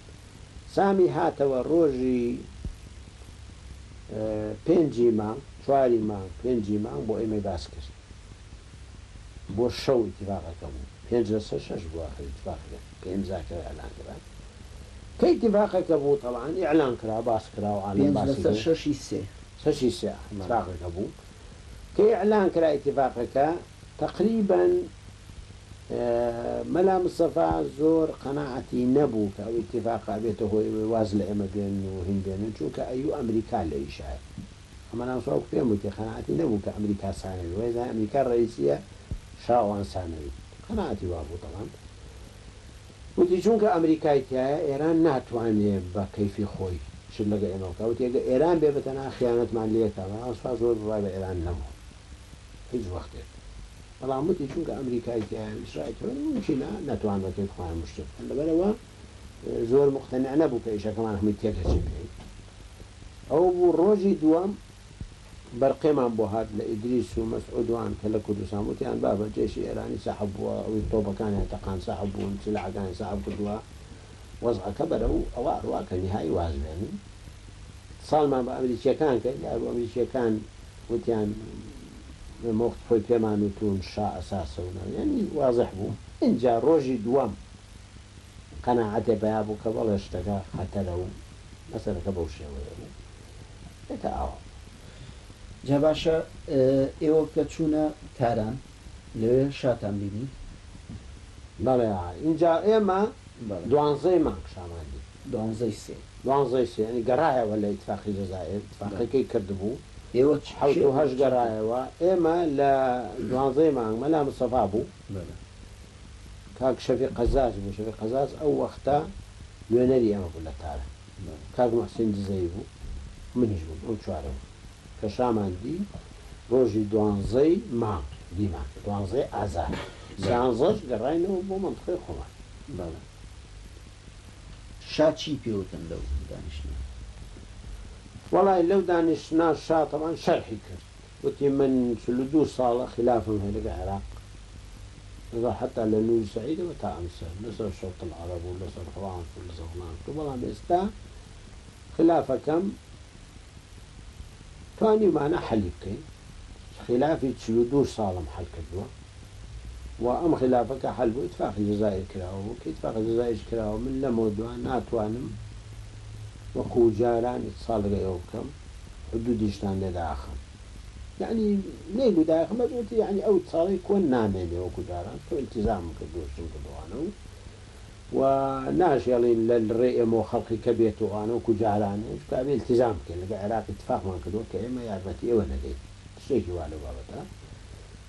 S2: سامی هاتەوە ڕۆژی 5 مانگ 4 مانگ 5 مانگ بۆ ئێمەی باس کرد بۆ شەو اتفاقەکە بوو 5 لە 6 بوو ئاخر اتفاقەکە پێم زاکە ئەلان کرا کە اتفاقەکە بوو تەڵان ئیعلان کرا باس کرا و عالم باسی
S3: شەشی سێ
S2: اتفاقەکە بوو کە ئیعلان کرا اتفاقەکە تقریبا مەلا مستەفا زۆر قەناعەتی نەبوو کە ئەو اتفاقا بێتە هۆی واز لە ئێمە بێن و هین بێنن چونکە ئەیوو ئەمریکا لە ئیشایە ئەمە نامساو پێم وتی قەناعەتی نەبوو کە ئەمریکا سانەوی وێزە ئەمریکا ڕئیسیە شاوان سانەوی قەناعەتی وا بوو دەڵام وتی چونکە ئەمریکای تایە ئێران ناتوانێت بە کەیفی خۆی شت لەگە ئێمەکە وتی ئەگە ئێران بێ بەتەنها خیانەتمان لێکە ئەسپا زۆر بڕای بە ئێران نەبوو هیچ وەختێک بەڵام وتی چونکە ئەمریکای تایە ئیسرائیل ممکنە ناتوان بەکەی بخوانە مشتێک لەبەرەوە زۆر مقتەنع نەبوو کە ئیشەکەمان هەمووی تێکەچێ پێی ئەو بوو ڕۆژی دووەم بەرقێمان بۆ هات لە ئیدریس و مەسعودوان کە لە کوردستان وتیان بابە جێشی ئێرانی ساحب بووە ئەوی تۆپەکانی تەقان ساحب بوون سلاحەکانی ساحب کردووە وەزعەکە بەرەو ئەوە ئەڕواکە نهایی واز بێنن ساڵمان بە ئەمریکیەکان کرد بۆ ئەمریکیەکان وتیان مۆخت خۆی پێمان وتون شا ئەساسەوە یعنی وازح بوو اینجا ڕۆژی دووەم قەناعەتێ بەیا بوو کە بەڵێ شتەکە خەتەرە و مەسەلەکە بەو شێوەیە بوو ئێتە ئاوە
S3: جا باشە ئێوە کە چوونە تاران لەوێ شاتان بینی
S2: بەڵێ اینجا ئێمە دوانزەی مانگ شاماندی
S3: 12 سێ
S2: ینی گەڕایەوە لە ئیتفاقی جەزایر اتفاقەکەی کردبوو
S3: ئێوە
S2: هەش گەڕایەوە ئێمە لە دوانزەی مانگ مەلا مستەفا بوو کاک شەفی قەزاز بوو شەفی قەزاز ئەو وەختە نوێنەری ئەمە بوو لە تارە کاک مەحسین دزەی بوو منیش بوو ئەو چوارەوە کە شاماندی ڕۆژی دوانزەی مانگ دیمان دوانزەی ئازار زانزەش گەڕاینەوە بۆ منطقەی خۆمان
S3: شاچی پێوتن لەو دانیشتنە
S2: وەڵای لەو دانیشتنا شاتەمان شەرحی کرد وتی من 42 ساڵە خلافم هەیە لەگە عێراق لەگەڵ حتا لە نوری سەعیدەوە تا ئەمسەر لەسەر شەوت العەرەب و لەسەر فڵانس و لەسەر فڵانس و بەڵام ئێستا خلافەکەم توانیمانە حەلی بکەین خلافی 42 ساڵم حەل کردووە و ئەم خلافەکە حەل بوو ئیتفاقی جەزایر کراوە کە ئیتفاقی جەزایرش کراوە من لەمەوە دوان ناتوانم وەکو جاران ئیتصال لەگە ئێوە بکەم حدودیشتان لێدا ئاخەم یعنی نەیگو داخەم بەزوتی یعنی ئەو ساڵی کۆن نامێنێ وەکو جاران تۆ ئیلتیزام کردوشتم کردوانە و ناشێڵین لە ڕێ ئێمە خەڵقی کە بێتوانە وەکو جارانێ کابێ ئیلتیزام بکەین لەگە عێراق اتفاقمان کردووە کە ئێمە یارمەتی ئێوە نەدەین شتێکی وا لە بابەتە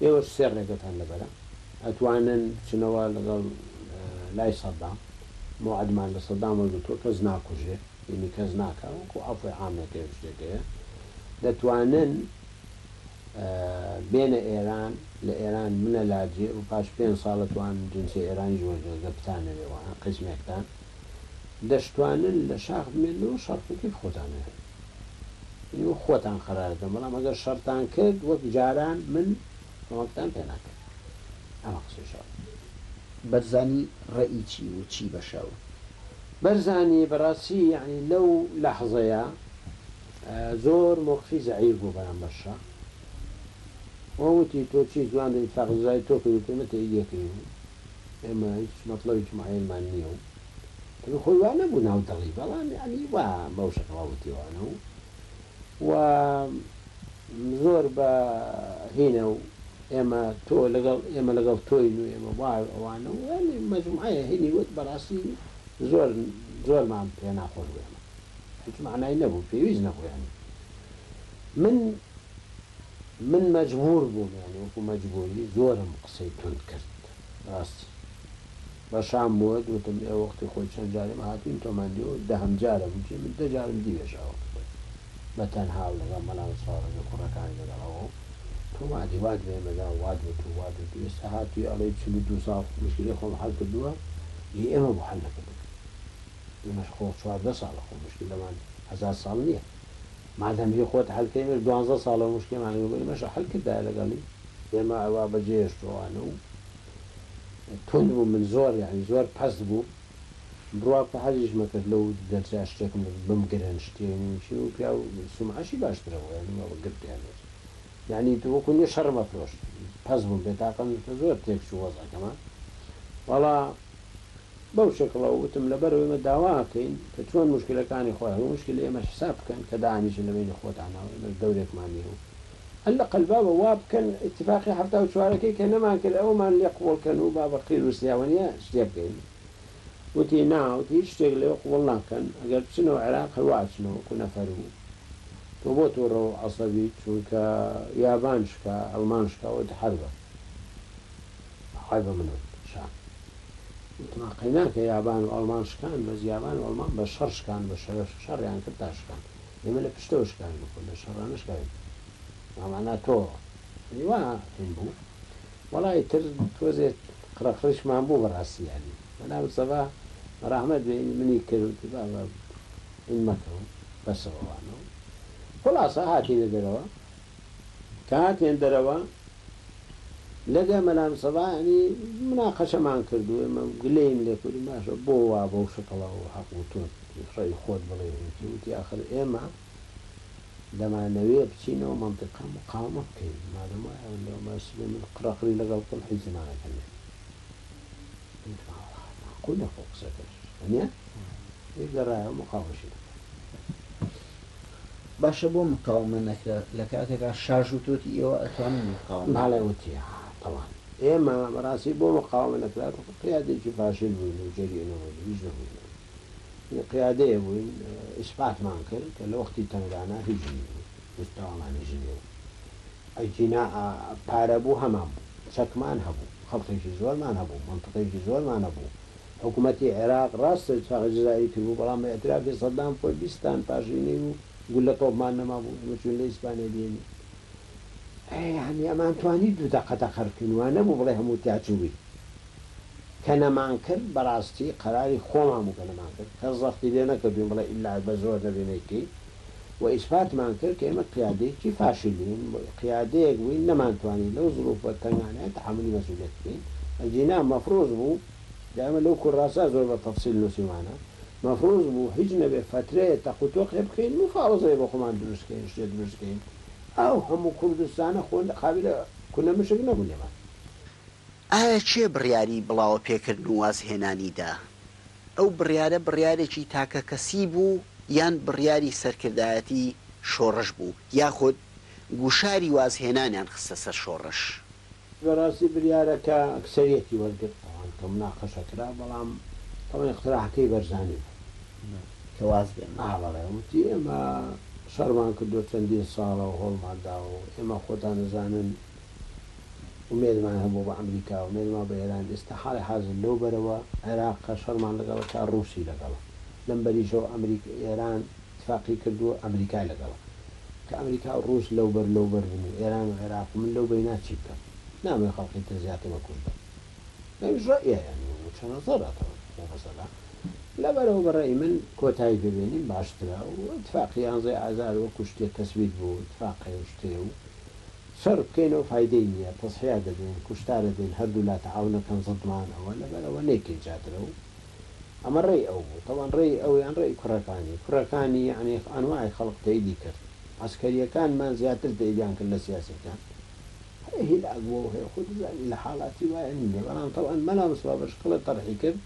S2: ئێوە سێ ڕێگەتان لەبەرە ئەتوانن بچنەوە لەگەڵ لای سەدام موعدمان لە سەدام وەرگرتووە کەس ناکوژێ یعنی کەس ناکە وەکو عەفوی عامەکە شتێکەیە دەتوانن بێنە ئێران لە ئێران منە لاجێ و پاش 5 ساڵە توان جنسی ئێرانی ژوەرگە بتانەوێوانە قسمێکتان دەشتوانن لە شاخ بمێنەوە شەڕفەکەی خۆتانەیە و خۆتان قەرارەکەن بەڵام ئەگەر شەڕتان کرد وەک جاران من کۆمەکتان پێ ناکەم ئەمە قسەی شەڕ
S3: بەرزانی ڕێئی چی و چی بەشاوە
S2: بەرزانی بەڕاستی یعنی لەو لەحظەیە زۆر موقفی زەعیر بوو بەرام بەشە وەوتی تۆ چی جوان ئیتفاق جەزایر تۆ کردوتێمە تەئیدیەکەی ئێمە هیچ مەطلەبێکی معەیەنمان نییە و خۆی وا نەبوو ناو دڵی بەڵام یعنی وا بەو شەکڵاوتیوانە و زۆر بە هینە و ئێمە تۆ لەگەڵ ئێمە لەگەڵ تۆی و ئێمە وای ئەوانە و مەجموعەیە هینی وت بەڕاستی زۆرمان پێ ناخۆش بوو ئێمە هیچ معنای نەبوو پێویست نەبوو من مەجبور بووم یعنی وەکو مەجبوری زۆرم قسەی تند کرد ڕاستی بە شام بووە وتم ئێ وەختی خۆی چەند جارێمە هاتوین تۆمان دیوە دەهەم جارە بوو من دە جارم دیوێژاوە بە تەنها لەگەڵ مەلا ساڵەکە کوڕەکانی لەگەڵەوە تۆ وادی واد بێ مەدا واد ئێستا هاتووی ئەڵێ 42 ساڵ مشکلی خۆم حەل کردووە ئێمە بۆ حەل نەکردووە ئێمەش خۆ 14 ساڵە خۆ مشکل لەمان 1000 ساڵ نییە مادەم بێ خۆت حەلکەی 12 ساڵە مشکلمان ئێمەش حەل کردایە لەگەڵی ئێمە ئەوە بەجێهێشتووانە و تند بوو من زۆر یعنی زۆر پەست بوو بڕوا بە حەزیش مەکرد لەو دەرجا شتێکم بمگرن شتێنی و پیا و سومعەشی باشترەوە یعنی گرتیان یعنی وەکو نیە شەڕمە فرۆشت پەست بووم بێتاقەم زۆر تێکچوو وەزەکەمان وەڵا بەو شکڵە وتم لەبەرەوە ئێمە داواکەین کە چۆن مشکلەکانی خۆیان مشکل ئێمە حساب بکەن کە دانیشن لەبینی خۆتانەوە دەورێکمانی و هەل لە قەلبابە وا بکەن اتفاقی 74ەکەی کە نەمان کرد ئەومان لێ قوڵکەن و با بە قیر و سیاوەنیە شتێ بکەین وتی ناوتی هیچ شتێک لێوە قوڵ ناکەن ئەگەر بچنەوە عێراق هەواچنەوە کو نەفەر بوو تۆ بۆ تۆڕەوە عەسەبی چونکە یابان شکا ئەڵمان شکاوە حەربە حای بە منوت شان وتما قەیناکە یابان و ئەڵمان شکان بەس یابان و ئەڵمان بە شەڕ شکان بە شەڕیان کرد تا شکان ئێمە لە پشتەوە شکان بکن لە شەڕانە شکاوی ئەمانە تۆ وا هین بوو وەڵای تر تۆزێت قڕەخرشمان بوو بەڕاستی یانی بەناو سەبا ڕەحمەت بێ منی کرد این مەکەوە بەسەوەوانەوە خلاصە هاتینە دەرەوە کە هاتێن دەرەوە لەگە مەلام سەبا ینی مناقەشەمان کردو ئێمە گلەیم لێ کردی باشە بۆ وا بەو شکڵەوە حەق و تۆ ڕێی خۆت بڵێ وتی ئاخر ئێمە دەمانەوێ بچینەوە مەنتیقە مقاومە بکەین مادەم وایە لەو مەسلێ من قڕەقری لەگەڵ کەم حیزی ناکەن قول لە خۆ قسەکەش ئەنیە گەڕایە مقاومەشی
S3: باشە بۆ مقاومە نەکرا لە کاتێکا شارژ و تۆتی ئێوە ئەتوانن مقاومە
S2: ناڵێ وتی طبعا ئێمە بەڕاستی بۆ مقاومە نەکرات قیادێکی فاشل بووین و جەریێنەوە هیچ نەبووین قیادەیە بووین ئیسپاتمان کرد کە لە وەختی تەنگانە هیچ مستاوامان هیچ نییە ئەیجینا پارە بوو هەمان بوو چەکمان هەبوو خەڵقێکی زۆرمان هەبوو منطقێکی زۆرمان هەبوو حکوومەتی عێراق ڕاستە اتفاقی جزایی کرد بوو بەڵام بە ئەترافی سەدام خۆی بیستان پاشینەی و گول لە تۆپمان نەما بوو مەچون لە ئیسپانیا بێنی يعني أمان تواني دو دقة خركن وأنا ببغيهم وتعجبي كان مانكر براستي قراري خوما مو كان مانكر كالضغط لنا كبير بلا إلا بزور نبينيكي وإثبات مانكر كيما قيادي كي فاشلين قيادي يقوين نمان تواني لو ظروف والتنغاني تحملي مسؤوليتين الجناح مفروض بو دائما لو كل راسا زور بالتفصيل نسيوانا مفروض بو حجنا بفترة تاخد وقت بخين مفاوضة يبقوا ما ندرس كين شيء درس كين أو هم كردستان خون قابل كنا مشكلة نقول لهم
S1: ئایا چێ بڕیاری بڵاوە پێکردن و وازهێنانیدا ئەو بڕیارێکی تاکە کەسی بوو یان بڕیاری سەرکردایەتی شۆڕش بوو یاخود گوشاری وازهێنانیان خستە سەر شۆڕش
S2: بەڕاستی بریارەکە ئەکسەریەتی وەرگرت کە مناقەشە کرا بەڵام تەمەنی اقتراحەکەی بەرزانی
S1: کە واز بێن
S2: بەڵێ وتی ئێمە شەرمان کردو چەندین ساڵە و هۆڵماندا و ئێمە خۆتان نەزانن ومێدمان هەبوو بە ئەمریکا و مێدمان بە ئێران ئێستا حاڵی حازر لەو بەرەوە عێراق شەڕمان لەگەڵە تا ڕووسی لەگەڵە لەم بەریشەوە ئێران اتفاقی کردووە ئەمریکای لەگەڵە کە ئەمریکا و ڕووس لەوبەر بوون و ئێران و عێراق من لەو بەینا چی بکەم نامێ خەڵقی تر زیاترمە کوژبە ڕائیە چەند زەراتەوە مەسەلا لەبەرەوە بەڕێی من کۆتایی ببێنین باشترا و اتفاقی 11 ئازار وەکو شتێک تەسوید بوو اتفاقی شتێ و سەر بکەینەوە فایدەی نییە تەسحیا دەدەین کوشتارە دەین هەردوو لا تەعاونەکەن زەدمان ئەوە لەبەرەوە نێکین جاترە و ئەمە ڕێی ئەو بوو تەوان ڕێی ئەویان ڕێی کوڕەکانی یعنی ئەنواعی خەڵق تەیدی کرد عسکەریەکانمان زیاتر تەیدیان کرد لە سیاسەکان هی لە ئەگووە هەیە خود لە حاڵاتی وایە نییە بەڵام تەوان مەلا مسوا بەشکڵە تەرحی کرد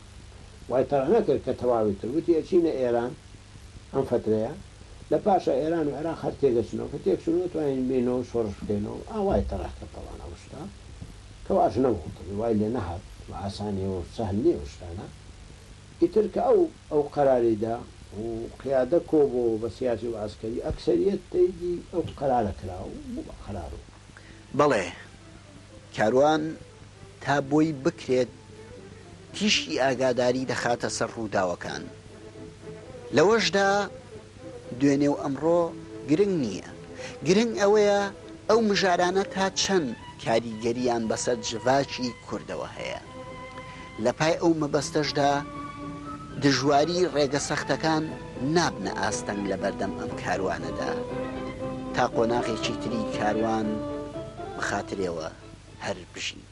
S2: وای تەرح نەکرد کە تەواوی تر وتی ئەچینە ئێران ئەم فترەیە لە پاشە ئێران و عێراق هەر تێگەچنەوە کە تێکچنەوە توانین بینەوە شۆڕش بکەینەوە ئاوای تەڕاکە تەوانا وشتا کەواش نەبوو وای لێ نەهات و ئاسانیەوە سەهل نییە وشتانە ئیتر کە ئەو قەراریدا و قیادە کۆبوو بە سیاسی و ئاسکەری ئەکسەریەت تەیدی ئەو قەرارە کراوە بوو بە قەرار و
S1: بەڵێ کاروان تا بۆی بکرێت تیشی ئاگاداری دەخاتە سەر ڕووداوەکان لەوەشدا دوێنێ و ئەمڕۆ گرنگ نییە گرنگ ئەوەیە ئەو مژارانە تا چەند کاریگەریان بەسەر جڤاکی کوردەوە هەیە لە پای ئەو مەبەستەشدا دژواری ڕێگە سەختەکان نابنە ئاستەنگ لە بەردەم ئەم کاروانەدا تا قۆناغێکی تری کاروان بخاترێەوە هەر بژین